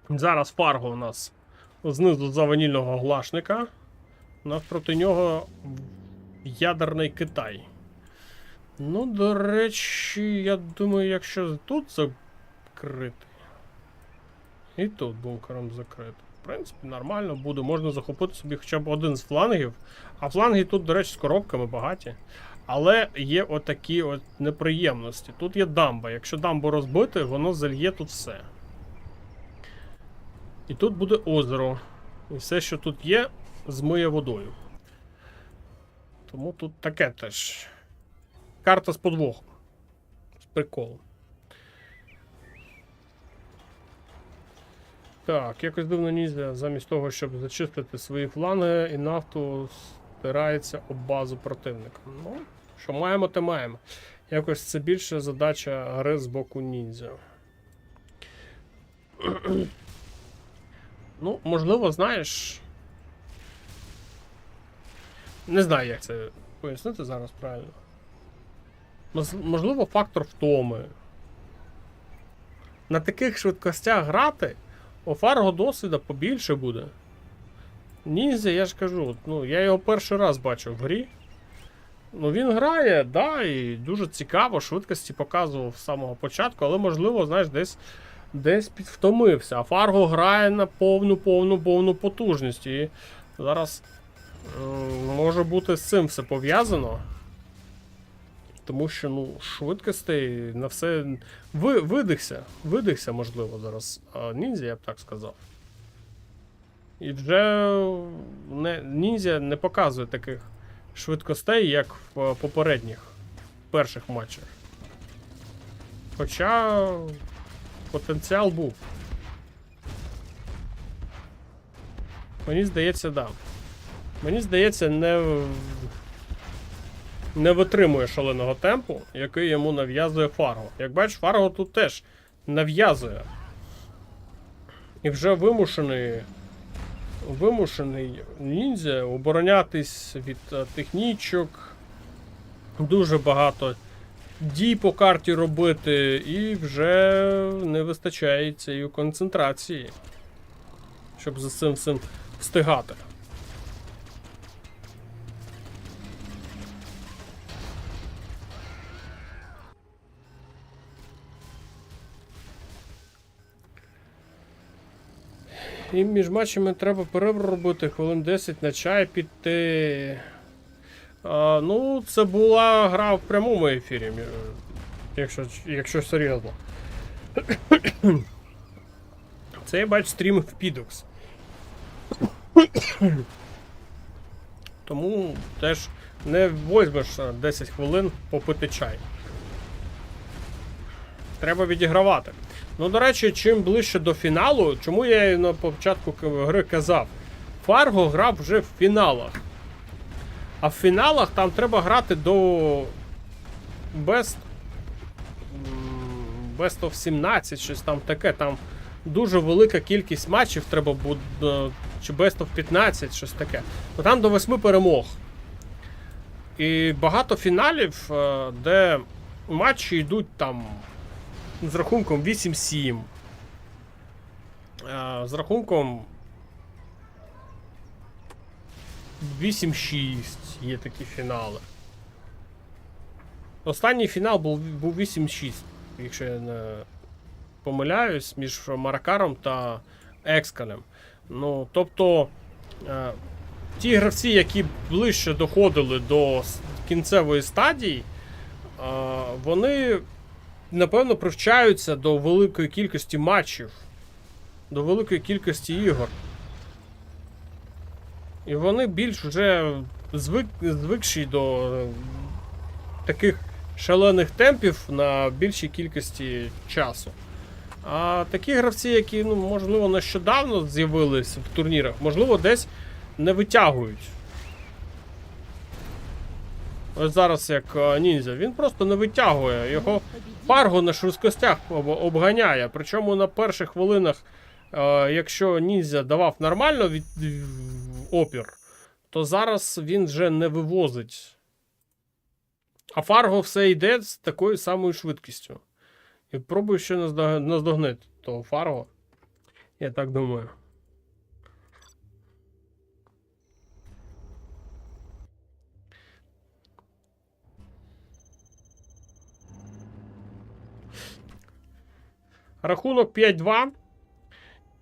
Зараз Фарго у нас знизу за ванільного глашника. Навпроти нього ядерний Китай. Ну, до речі, я думаю, якщо тут закрити. І тут бункером закрити. принципі, нормально буде. Можна захопити собі хоча б один з флангів. А фланги тут, до речі, з коробками багаті. Але є отакі от неприємності. Тут є дамба. Якщо дамбу розбити, воно зальє тут все. І тут буде озеро. І все, що тут є, змиє водою. Тому тут таке теж. Карта з подвохом. З приколом. Так, якось дивно ніндзя, замість того, щоб зачистити свої фланги і нафту, стирається об базу противника. Ну, що маємо, те маємо. Якось це більше задача гри з боку ніндзя. Ну, можливо, знаєш. Не знаю, як це пояснити зараз правильно. Можливо, фактор втоми. На таких швидкостях грати у Фарго досвіда побільше буде. Ніндзя, я ж кажу, ну, я його перший раз бачив в грі. Ну, він грає, да, і дуже цікаво, швидкості показував з самого початку, але, можливо, знаєш, десь підвтомився. А Фарго грає на повну потужність. І зараз може бути з цим все пов'язано. Тому що, ну, швидкостей на все. Видихся, можливо, зараз ніндзя, я б так сказав. І вже ніндзя не показує таких швидкостей, як в попередніх перших матчах. Хоча потенціал був. Мені здається, да. Мені здається, не витримує шаленого темпу, який йому нав'язує Фарго. Як бачиш, Фарго тут теж нав'язує. І вже вимушений ніндзя оборонятись від технічок, дуже багато дій по карті робити, і вже не вистачає цієї концентрації, щоб за цим всім встигати. І між матчами треба перерву робити, хвилин 10 на чай піти. Ну, це була гра в прямому ефірі, якщо серйозно. Це я бачу стрім в Підокс. Тому теж не возьмеш 10 хвилин попити чай. Треба відігравати. Ну, до речі, чим ближче до фіналу, чому я на початку гри казав, Фарго грав вже в фіналах. А в фіналах там треба грати до Best of 17, щось там таке. Там дуже велика кількість матчів треба буде, чи Best of 15, щось таке. Ну, там до 8 перемог. І багато фіналів, де матчі йдуть там з рахунком 8-7. З рахунком 8-6 є такі фінали. Останній фінал був 8-6, якщо я не помиляюсь, між Маракаром та Екскалем. Ну, тобто, ті гравці, які ближче доходили до кінцевої стадії, вони, напевно, привчаються до великої кількості матчів, до великої кількості ігор. І вони більш вже звикші до таких шалених темпів на більшій кількості часу. А такі гравці, які, ну, можливо, нещодавно з'явились в турнірах, можливо, десь не витягують. Ось зараз як ніндзя, він просто не витягує. Його Фарго на швидкостях обганяє. Причому на перших хвилинах, якщо ніндзя давав нормально опір, то зараз він вже не вивозить. А Фарго все йде з такою самою швидкістю. І пробую ще наздогнити того Фарго. Я так думаю. Рахунок 5-2.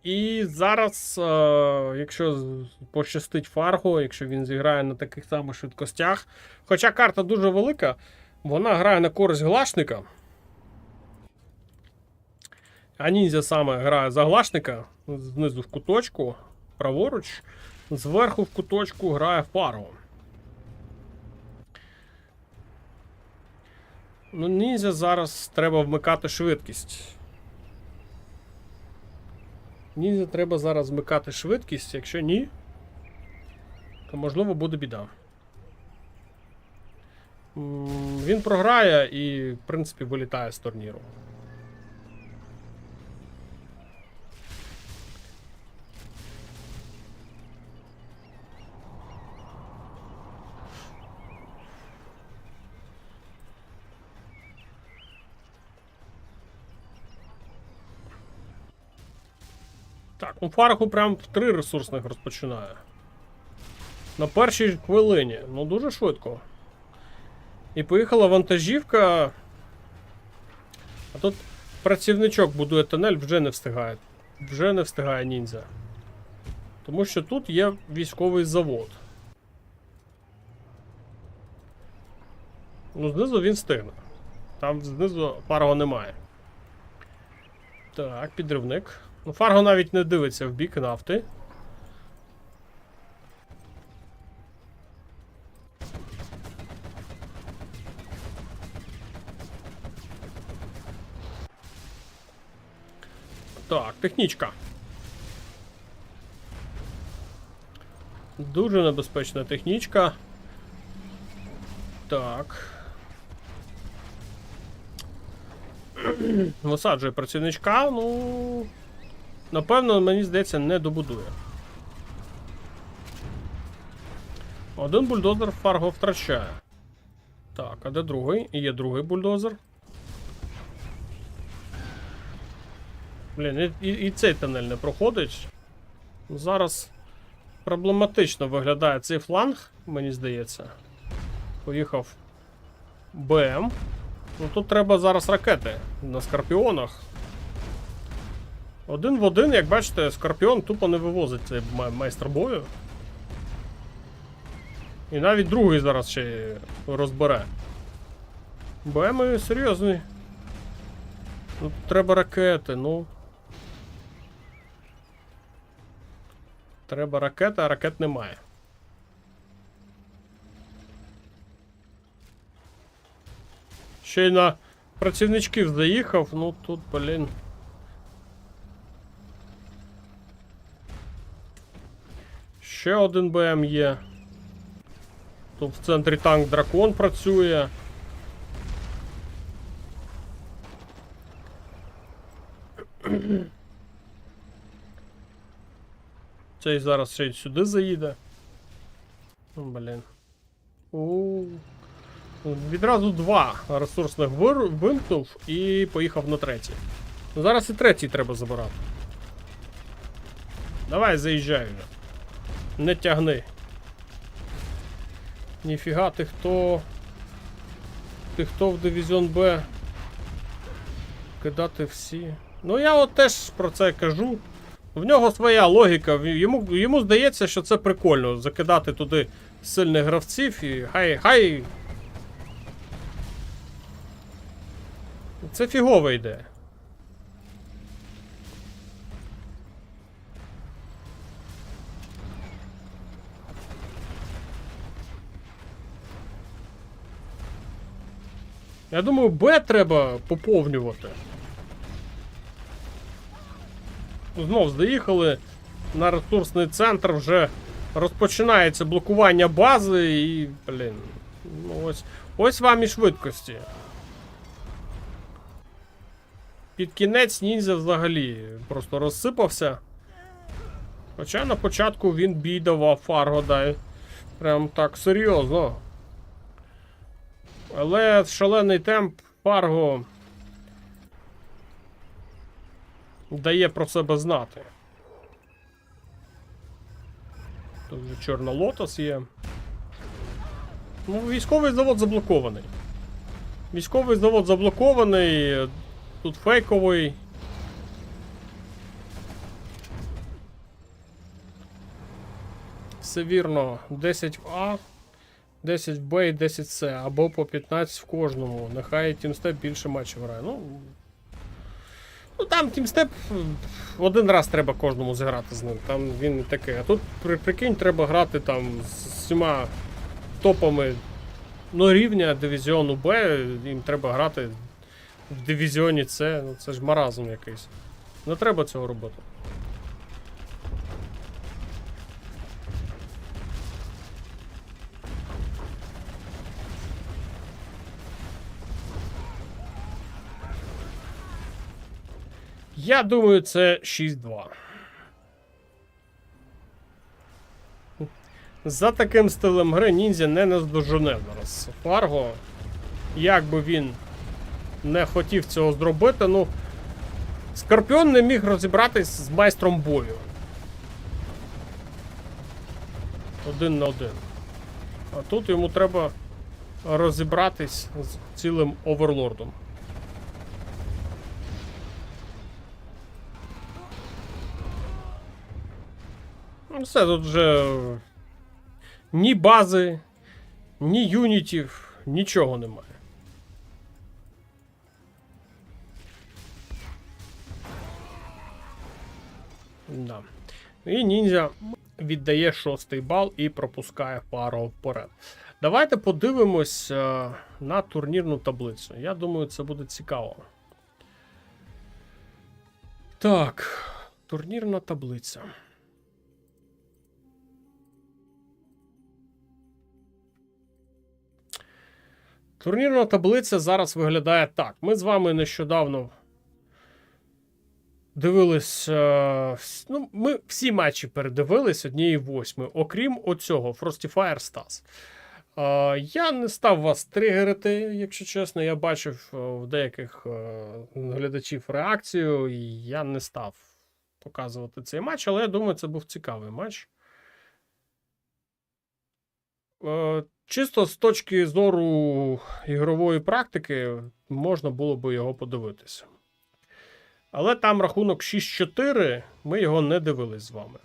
І зараз, якщо пощастить Фарго, якщо він зіграє на таких самих швидкостях, хоча карта дуже велика, вона грає на користь глашника. А ніндзя саме грає за глашника, знизу в куточку, праворуч, зверху в куточку грає Фарго. Ну, ніндзя зараз треба вмикати швидкість. Ніндзя треба зараз вмикати швидкість, якщо ні, то можливо буде біда. Він програє і, в принципі, вилітає з турніру. Так, ну Фарго прям в 3 ресурсних розпочинає. На першій хвилині. Ну, дуже швидко. І поїхала вантажівка. А тут працівничок будує тунель, вже не встигає. Вже не встигає ніндзя. Тому що тут є військовий завод. Ну, знизу він встигне. Там знизу Фарго немає. Так, підривник. Ну, Фарго навіть не дивиться в бік нафти. Так, технічка. Дуже небезпечна технічка. Так. Висаджує працівничка, ну... Напевно, мені здається, не добудує. Один бульдозер Фарго втрачає. Так, а де другий? І є другий бульдозер. Блін, і цей тунель не проходить. Зараз проблематично виглядає цей фланг, мені здається. Поїхав БМ. Ну тут треба зараз ракети на Скорпіонах. Один в один, як бачите, Скорпіон тупо не вивозить цей майстер бою. І навіть другий зараз ще розбере. БМ серйозний. Ну, треба ракети, ну. Треба ракети, а ракет немає. Ще й на працівничків заїхав, ну тут, блін. Ще один БМ є. Тут в центрі танк Дракон працює. Цей зараз ще й сюди заїде. Блін. Відразу 2 ресурсних вимкнув і поїхав на третій. Ну, зараз і третій треба забирати. Давай, заїжджай вже. Не тягни. Ніфіга, ти хто? Ти хто в дивізіон Б? Кидати всі. Ну я от теж про це кажу. В нього своя логіка. Йому здається, що це прикольно. Закидати туди сильних гравців і хай. Це фігова ідея. Я думаю, Б треба поповнювати. Знов заїхали на ресурсний центр, вже розпочинається блокування бази і, блін, ну ось вам і швидкості. Під кінець ніндзя взагалі просто розсипався. Хоча на початку він бій давав Фарго, дай. Прям так серйозно. Але шалений темп Фарго дає про себе знати. Тут вже Чорна Лотос є. Ну, військовий завод заблокований. Військовий завод заблокований. Тут фейковий. все вірно. 10 в А, 10 в Б і 10 в С. Або по 15 в кожному. Нехай TeamStep більше матчів грає. Ну там TeamStep один раз треба кожному зіграти з ним. Там він такий. А тут, прикинь, треба грати там з всіма топами рівня дивізіону Б. Їм треба грати в дивізіоні С. Ну це ж маразм якийсь. Не треба цього робити. Я думаю, це 6-2. За таким стилем гри ніндзя не наздожене зараз. Фарго, як би він не хотів цього зробити, ну, Скорпіон не міг розібратись з майстром бою. 1 на 1. А тут йому треба розібратись з цілим оверлордом. Все, тут вже ні бази, ні юнітів, нічого немає. Да. І ніндзя віддає 6-й бал і пропускає пару вперед. Давайте подивимось на турнірну таблицю. Я думаю, це буде цікаво. Так, турнірна таблиця. Турнірна таблиця зараз виглядає так. Ми з вами нещодавно дивились, ну, ми всі матчі передивились 1/8, окрім оцього, Frosty Fire Stars. Я не став вас тригерити, якщо чесно, я бачив в деяких глядачів реакцію, і я не став показувати цей матч, але я думаю, це був цікавий матч. Чисто з точки зору ігрової практики можна було би його подивитися. Але там рахунок 6-4, ми його не дивились з вами.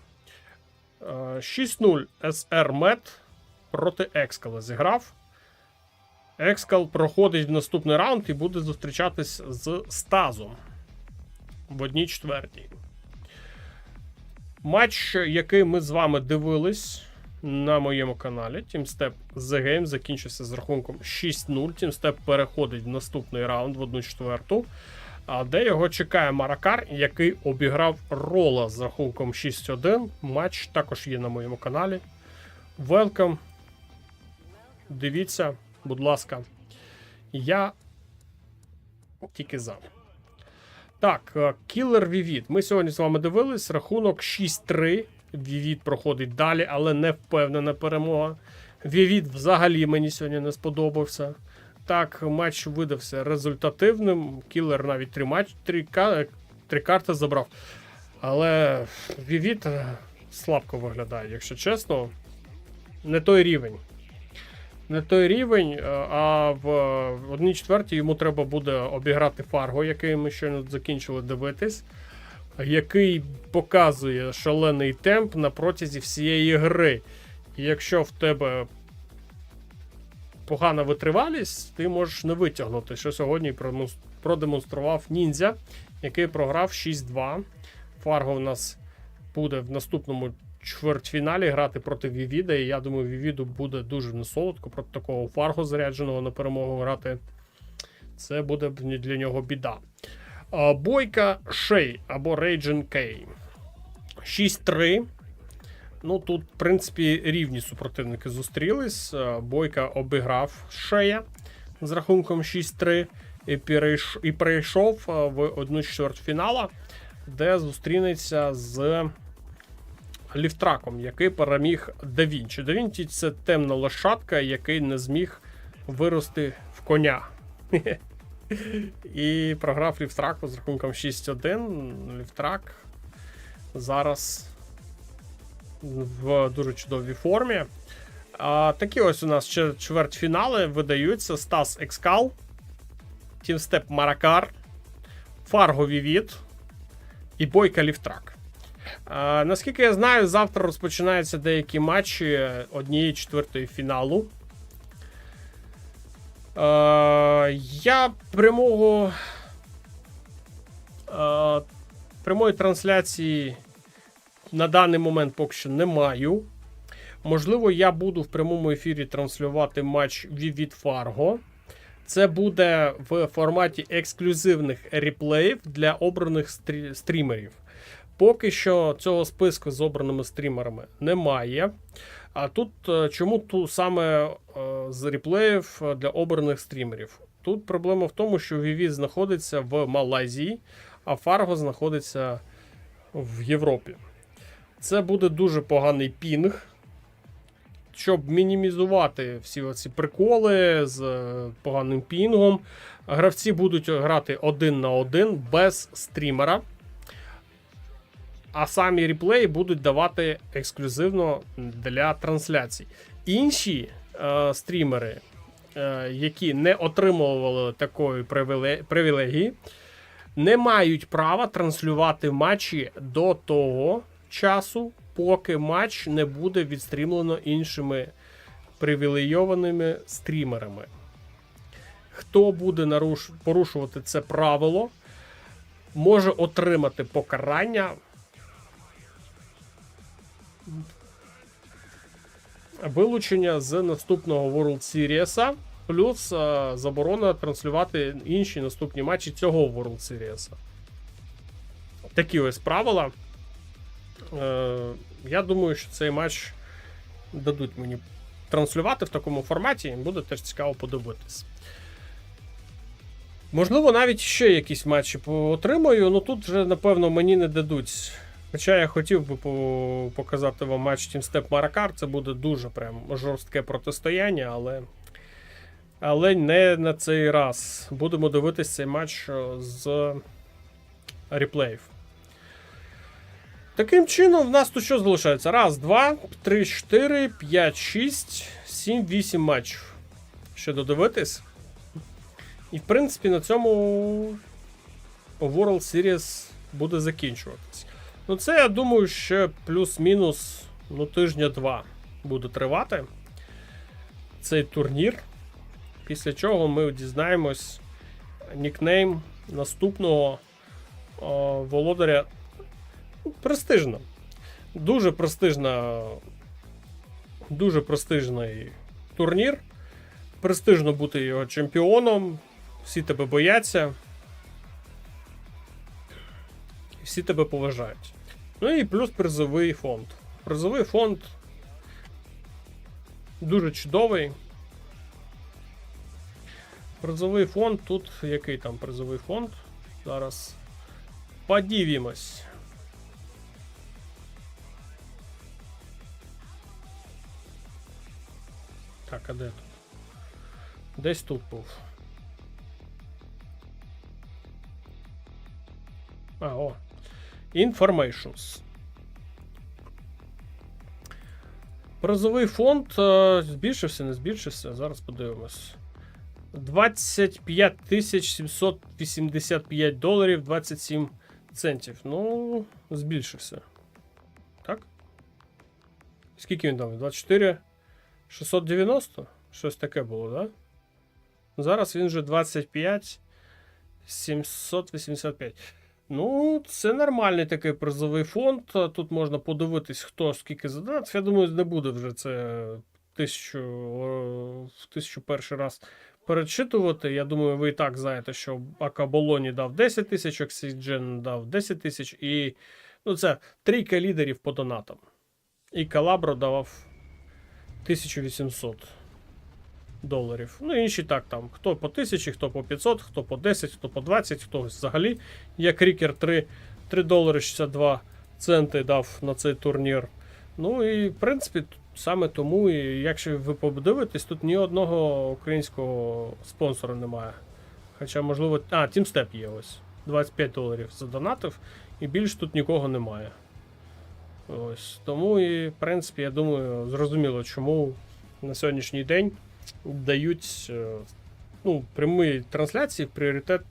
6-0 SR Met проти Екскала зіграв. Екскал проходить в наступний раунд і буде зустрічатись з Стазом в 1/4. Матч, який ми з вами дивились на моєму каналі, TeamStep The Game, закінчився з рахунком 6-0. TeamStep переходить в наступний раунд в 1/4. Де його чекає Маракар, який обіграв Рола з рахунком 6-1. Матч також є на моєму каналі. Welcome. Дивіться, будь ласка. Я тільки за. Так, Killer Vivid. Ми сьогодні з вами дивились. Рахунок 6-3. Vivid проходить далі, але не впевнена перемога. Vivid взагалі мені сьогодні не сподобався. Так, матч видався результативним. Кілер навіть три карти забрав. Але Vivid слабко виглядає, якщо чесно. Не той рівень. Не той рівень, а в 1/4 йому треба буде обіграти Фарго, який ми щойно закінчили дивитись, який показує шалений темп на протязі всієї гри. І якщо в тебе погана витривалість, ти можеш не витягнути, що сьогодні продемонстрував ніндзя, який програв 6-2. Фарго у нас буде в наступному чвертьфіналі грати проти Вівіда, і я думаю, Вівіду буде дуже несолодко проти такого Фарго зарядженого на перемогу грати. Це буде для нього біда. Бойка Шей або Рейджен Кей. 6-3. Ну, тут, в принципі, рівні супротивники зустрілись. Бойка обіграв Шея з рахунком 6-3 і перейшов в 1/4 фінала, де зустрінеться з Ліфтраком, який переміг Давінчі. Давінчі – це темна лошадка, який не зміг вирости в коня. І програв Ліфтраку з рахунком 6-1. Ліфтрак зараз в дуже чудовій формі. Такі ось у нас чвертьфінали видаються. Стас Екскал, TeamStep Маракар, Фарго Vivid і Бойка Ліфтрак. Наскільки я знаю, завтра розпочинаються деякі матчі 1/4 фіналу. Я прямої трансляції на даний момент поки що не маю. Можливо, я буду в прямому ефірі транслювати матч від Fargo. Це буде в форматі ексклюзивних реплеїв для обраних стрімерів. Поки що цього списку з обраними стрімерами немає. А тут чому саме з реплеїв для обраних стрімерів? Тут проблема в тому, що Vivid знаходиться в Малайзії, а Fargo знаходиться в Європі. Це буде дуже поганий пінг. Щоб мінімізувати всі оці приколи з поганим пінгом, гравці будуть грати 1 на 1 без стрімера. А самі реплеї будуть давати ексклюзивно для трансляцій. Інші стрімери, які не отримували такої привілегії, не мають права транслювати матчі до того часу, поки матч не буде відстрімлено іншими привілейованими стрімерами. Хто буде порушувати це правило, може отримати покарання, вилучення з наступного World Series, плюс заборона транслювати інші наступні матчі цього World Series. Такі ось правила. Я думаю, що цей матч дадуть мені транслювати в такому форматі, буде теж цікаво подивитись. Можливо, навіть ще якісь матчі отримаю, але тут вже, напевно, мені не дадуть. Хоча я хотів би показати вам матч Team Step Маракар, це буде дуже прям жорстке протистояння, але не на цей раз. Будемо дивитися цей матч з реплеїв. Таким чином, в нас тут що залишається? 1, 2, 3, 4, 5, 6, 7, 8 матчів. Ще додивитись. І, в принципі, на цьому World Series буде закінчуватись. Ну, це, я думаю, ще плюс-мінус тижня-два буде тривати цей турнір. Після чого ми дізнаємось нікнейм наступного володаря. Престижно. Дуже престижний турнір. Престижно бути його чемпіоном. Всі тебе бояться. Всі тебе поважають. Ну і плюс призовий фонд. Призовий фонд дуже чудовий. Призовий фонд тут... Який там призовий фонд? Зараз подивимось. Так, а де тут? Десь тут був. О. Informations. Призовий фонд збільшився, не збільшився? Зараз подивимось. 25 785 доларів 27 центів. Ну, збільшився. Так? Скільки він дав? 24 690? Щось таке було, да? Зараз він вже 25 785. Ну, це нормальний такий призовий фонд. Тут можна подивитись, хто скільки задонатив. Я думаю, не буде вже це в 1001 раз перечитувати. Я думаю, ви і так знаєте, що Акаболоні дав 10 тисяч, Oxygen дав 10 тисяч. І це трійка лідерів по донатам. І Калабро давав 1800 доларів. Ну, інші так там. Хто по 1000, хто по 500, хто по 10, хто по 20, хто взагалі. Як Рікер 3 долари 62 центи дав на цей турнір. Ну і, в принципі, саме тому, і якщо ви подивитесь, тут ні одного українського спонсора немає. Хоча, можливо... Team Step є ось. 25 доларів задонатив. І більш тут нікого немає. Ось. Тому і, в принципі, я думаю, зрозуміло, чому на сьогоднішній день дають прямі трансляції в пріоритет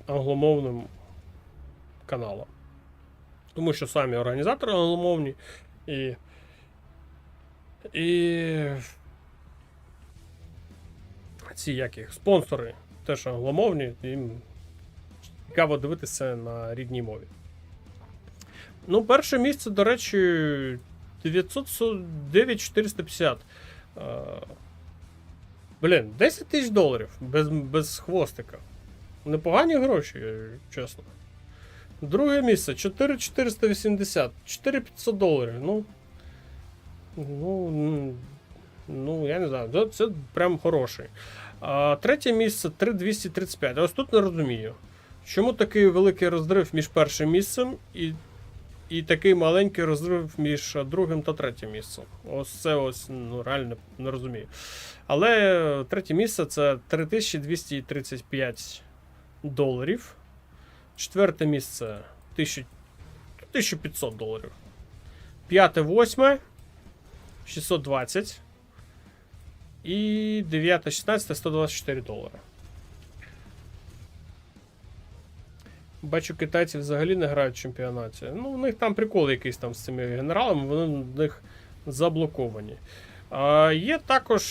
англомовним каналам. Тому що самі організатори англомовні і ці яких спонсори теж англомовні, їм цікаво дивитися на рідній мові. Ну, перше місце, до речі, 9450. Блін, 10 тисяч доларів без хвостика. Непогані гроші, чесно. Друге місце 4480, 4500 доларів. Ну, я не знаю, це прям хороший. Третє місце 3235. Ось тут не розумію. Чому такий великий розрив між першим місцем і такий маленький розрив між другим та третім місцем? Ось це ось, ну, реально не розумію. Але третє місце це 3235 доларів. Четверте місце 1500 доларів. П'яте, восьме 620. І 9, 16, 124 долари. Бачу, китайці взагалі не грають в чемпіонаті. Ну, у них там прикол якийсь там з цими генералами, вони в них заблоковані. Є також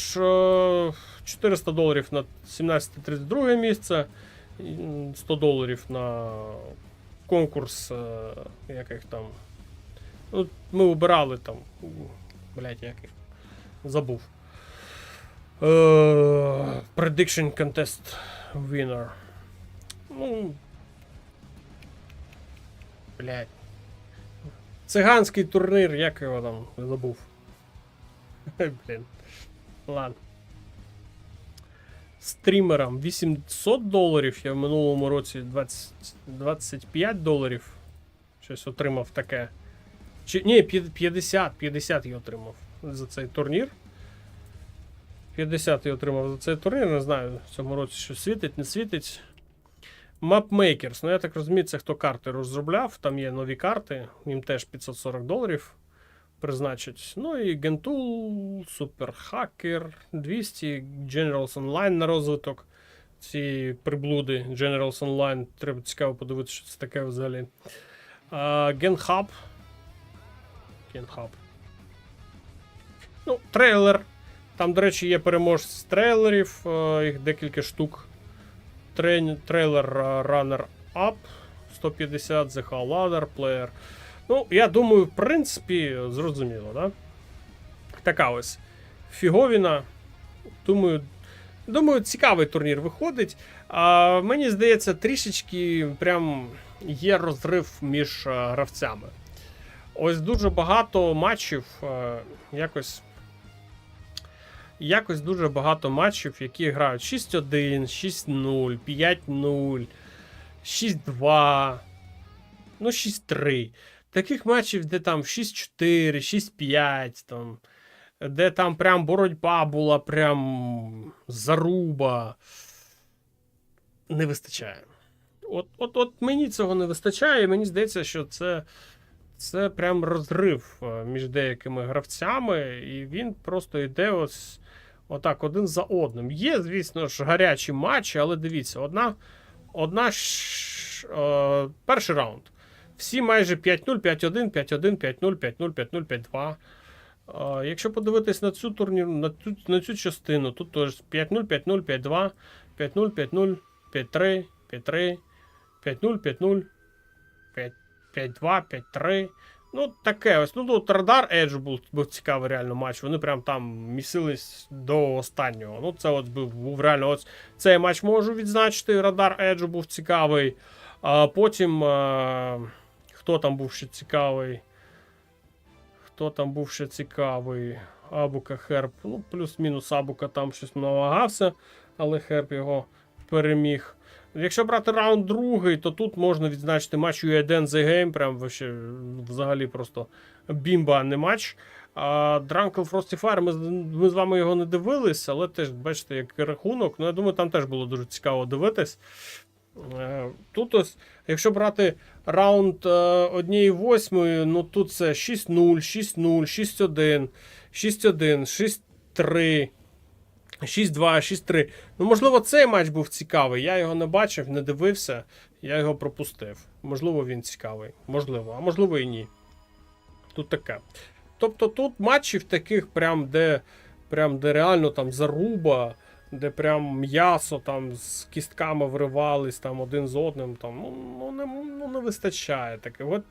400 доларів на 17-32 місце, 100 доларів на конкурс, яких там. Ну, ми обирали там. Блять, яких. Забув. Prediction Contest Winner. Ну. Блять. Циганський турнір, як його там забув. Блін. Ладно. Стрімерам 800 доларів. Я в минулому році 25 доларів. Щось отримав таке. Ні, 50 я отримав за цей турнір. 50 я отримав за цей турнір, не знаю, в цьому році що світить, не світить. Mapmakers, ну я так розумію, це хто карти розробляв, там є нові карти, їм теж 540 доларів призначать. Ну і Gentool, Super Hacker, 200, Generals Online на розвиток. Ці приблуди Generals Online, треба цікаво подивитися, що це таке взагалі. GenHub. Ну, трейлер. Там, до речі, є переможці з трейлерів, їх декілька штук. Трейлер Runner Up 150, The Hall Ladder, Player. Ну, я думаю, в принципі, зрозуміло, да? Така ось фіговіна. Думаю, цікавий турнір виходить. Мені здається, трішечки прям є розрив між гравцями. Ось дуже багато матчів, якось дуже багато матчів, які грають 6-1, 6-0, 5-0, 6-2, ну 6-3. Таких матчів, де там 6-4, 6-5, там, де там прям боротьба була, прям заруба. Не вистачає. От мені цього не вистачає, і мені здається, що це прям розрив між деякими гравцями, і він просто йде отак один за одним. Є, звісно ж, гарячі матчі, але дивіться, перший раунд. Всі майже 5-0, 5-1, 5-1, 5-0, 5-0, 5-0, 5-2. Якщо подивитись на цю турнірну, на цю частину, тут теж 5-0, 5-0, 5-2, 5-0, 5-0, 5-3, 5-3, 5-0, 5-0, 5-2, 5-3. Ну, таке ось. Ну, тут Радар Edge був цікавий реально матч. Вони прям там місились до останнього. Ну, це от був реально. Ось цей матч можу відзначити. Радар Edge був цікавий. Потім хто там був ще цікавий? Абука Херб. Ну, плюс-мінус Абука там щось намагався, але Херб його переміг. Якщо брати раунд другий, то тут можна відзначити матч U1 The Game, прям взагалі просто бімба, а не матч. Drunkle Frosty Fire, ми з вами його не дивились, але теж, бачите, як рахунок. Ну, я думаю, там теж було дуже цікаво дивитись. Тут ось, якщо брати раунд 1/8, ну тут це 6-0, 6-0, 6-1, 6-1, 6-3. 6-2, 6-3. Ну, можливо, цей матч був цікавий. Я його не бачив, не дивився. Я його пропустив. Можливо, він цікавий. Можливо, а можливо і ні. Тут таке. Тобто тут матчів таких, де реально там заруба, де прям м'ясо там з кістками вривались там один з одним, там, не вистачає таке.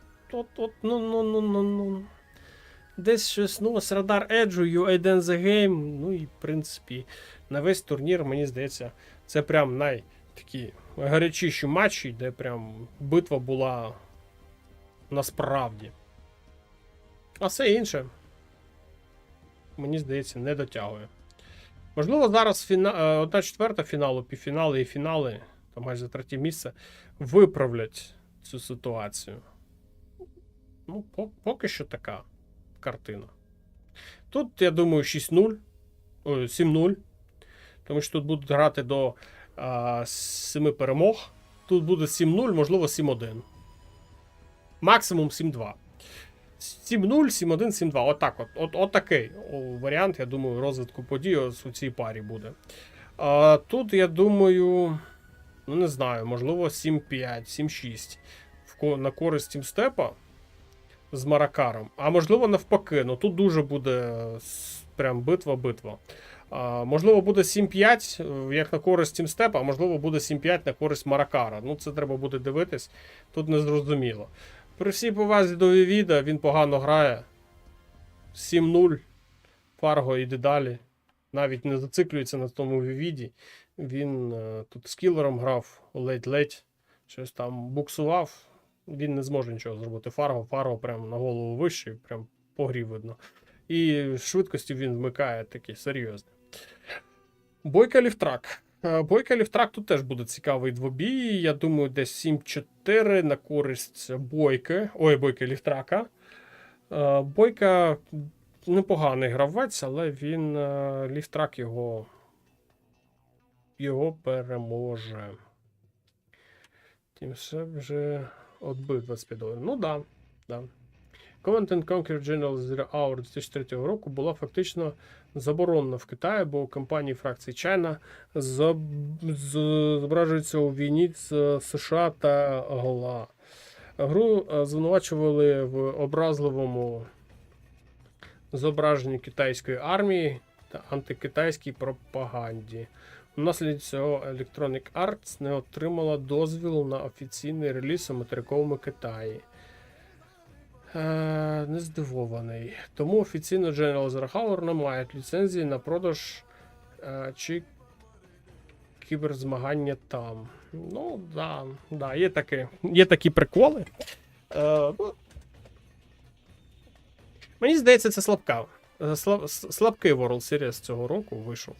Десь щось, Радар Еджу, You Aid the Game, ну і в принципі на весь турнір, мені здається, це прям такі гарячіші матчі, де прям битва була насправді. А все інше, мені здається, не дотягує. Можливо, зараз 1/4 фіналу, півфінали і фінали, там майже третє місце, виправлять цю ситуацію. Ну, поки що така картина. Тут, я думаю, 6-0, 7-0, тому що тут будуть грати до 7 перемог. Тут буде 7-0, можливо, 7-1. Максимум 7-2. 7-0, 7-1, 7-2. От такий варіант, я думаю, розвитку подій у цій парі буде. Тут, я думаю, не знаю, можливо, 7-5, 7-6 на користь тімстепа з Маракаром. А можливо, навпаки. Тут дуже буде прям битва. Можливо, буде 7-5 як на користь тімстепа, а можливо, буде 7-5 на користь Маракара. Це треба буде дивитись. Тут не зрозуміло. При всій повазі до Вівіда, він погано грає. 7-0. Фарго йде далі. Навіть не зациклюється на тому Вівіді. Він тут з кілером грав ледь-ледь. Щось там буксував. Він не зможе нічого зробити. Фарго прям на голову вищий, прям по грі видно. І швидкості він вмикає такі серйозні. Бойка Ліфтрак. Бойка Ліфтрак тут теж буде цікавий двобій. Я думаю, десь 7-4 на користь Бойки. Бойки Ліфтрака. Бойка непоганий гравець, але він Ліфтрак його переможе. Тим все вже отбив 25 доларів. Ну да. Command & Conquer General Zero Hour 2003 року була фактично заборонена в Китаї, бо у компанії фракції China зображується у війні з США та ГЛА. Гру звинувачували в образливому зображенні китайської армії та антикитайській пропаганді. Внаслідок цього Electronic Arts не отримала дозвіл на офіційний реліз у материковому Китаї. Не здивований. Тому офіційно General Zero не має ліцензії на продаж чи кіберзмагання там. Ну, да, є такі приколи. Мені здається, це слабкий World Series цього року вийшов.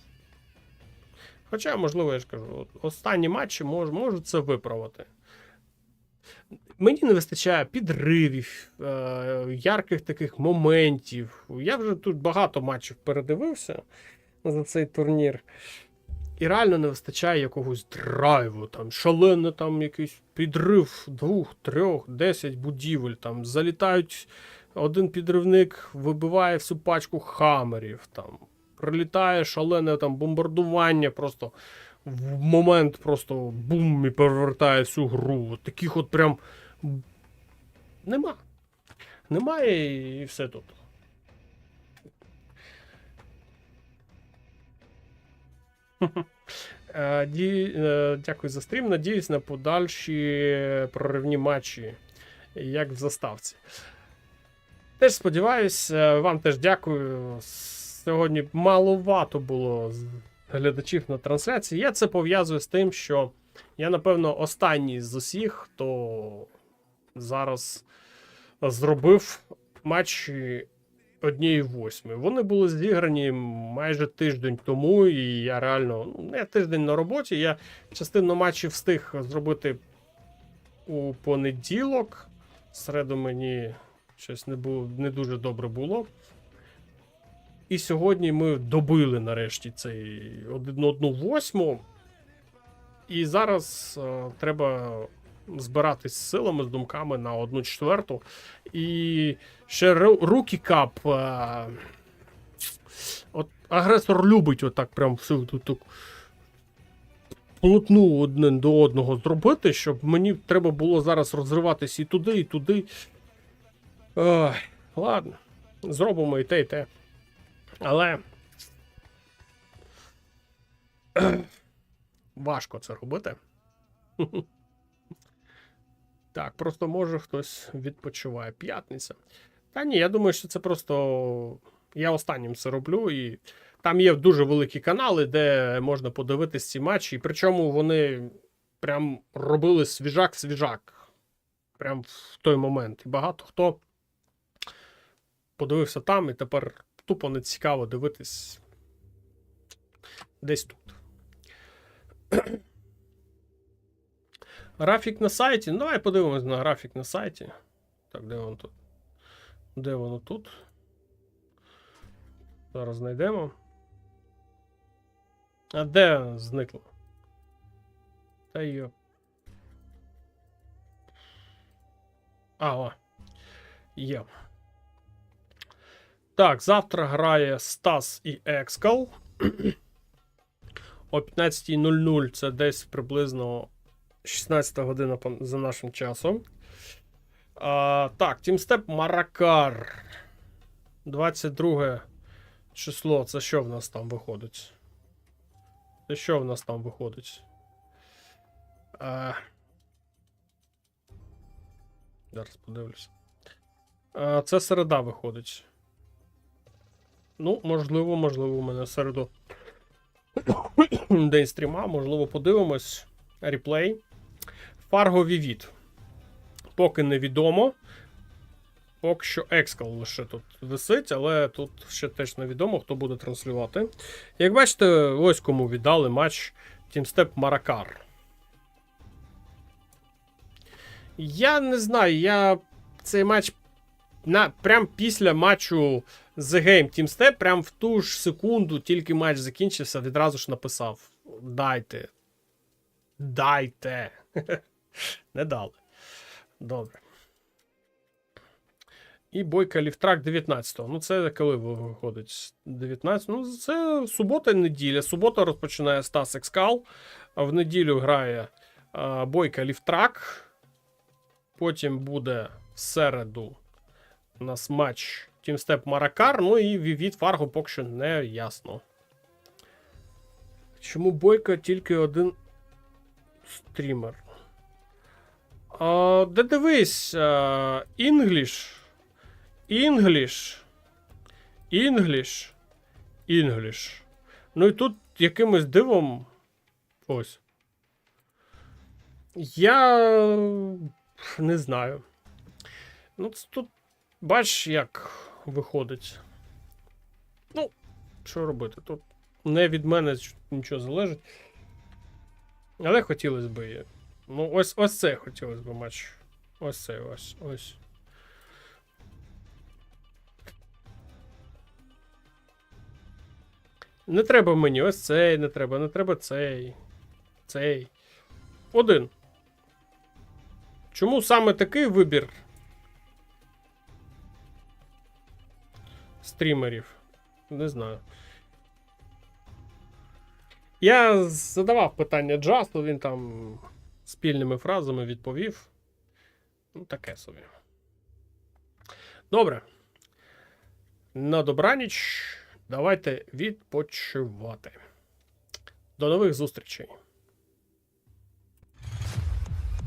Хоча, можливо, я ж кажу, останні матчі можуть це виправити. Мені не вистачає підривів, ярких таких моментів. Я вже тут багато матчів передивився за цей турнір. І реально не вистачає якогось драйву. Там шалений там якийсь підрив 2, 3, 10 будівель. Там залітають, один підривник вибиває всю пачку хамерів. Там прилітає шалене там бомбардування просто в момент просто бум і перевертає всю гру. От таких от прям немає і все тут. Дякую за стрім. Надіюсь на подальші проривні матчі, як в заставці. Теж сподіваюсь, вам теж дякую. Сьогодні маловато було глядачів на трансляції. Я це пов'язую з тим, що я, напевно, останній з усіх, хто зараз зробив матчі 1/8. Вони були зіграні майже тиждень тому, і я реально, не тиждень на роботі, я частину матчів встиг зробити у понеділок. В середу мені щось не дуже добре було. І сьогодні ми добили нарешті цей 1/8. І зараз треба збиратись з силами, з думками на 1/4. І ще Rookie Cup. От агресор любить отак прям всю тут вплотну один до одного зробити, щоб мені треба було зараз розриватися і туди, і туди. Ой, ладно, зробимо і те, і те. Але важко це робити. Так, просто може хтось відпочиває. П'ятниця. Та ні, я думаю, що це просто я останнім це роблю, і там є дуже великі канали, де можна подивитись ці матчі. І причому вони прям робили свіжак. Прям в той момент. І багато хто подивився там, і тепер тупо не цікаво дивитись десь тут. Графік на сайті. Ну, давай подивимось на графік на сайті. Так, де воно тут? Де воно тут? Зараз знайдемо. А де зникло? Та йо. О. Є. Так, завтра грає Стас і Екскал. О 15:00 це десь приблизно 16 година за нашим часом. Так, Тімстеп Маракар. 22 число. Це що в нас там виходить? Зараз подивлюся. Це середа виходить. Ну, можливо, у мене в середу день стріма, можливо, подивимось. Реплей. Фарго Вівіт. Поки невідомо. Поки що Екскал лише тут висить, але тут ще теж невідомо, хто буде транслювати. Як бачите, ось кому віддали матч Тімстеп Маракар. Я не знаю, я цей матч прям після матчу The Game Тімстеп, прям в ту ж секунду, тільки матч закінчився, відразу ж написав: Дайте. Не дали. Добре. І Бойка Ліфтрак 19-го. Ну, це коли виходить? 19? Ну, це субота і неділя. Субота розпочинає Стас Екскал. А в неділю грає Бойка Ліфтрак. Потім буде в середу у нас матч Тімстеп Маракар. Ну і від Фарго поки що не ясно. Чому Бойка тільки один стрімер? Де дивись, English. Ну і тут якимось дивом. Ось. Я не знаю. Ну, тут бач, як виходить. Ну, що робити? Тут не від мене нічого залежить. Але хотілося б. Ну, ось це хотілося б матч. Ось це, ось. Не треба мені ось цей, не треба цей. Один. Чому саме такий вибір стрімерів? Не знаю. Я задавав питання Джасту, він там спільними фразами відповів. Ну, таке собі. Добре. На добраніч. Давайте відпочивати. До нових зустрічей.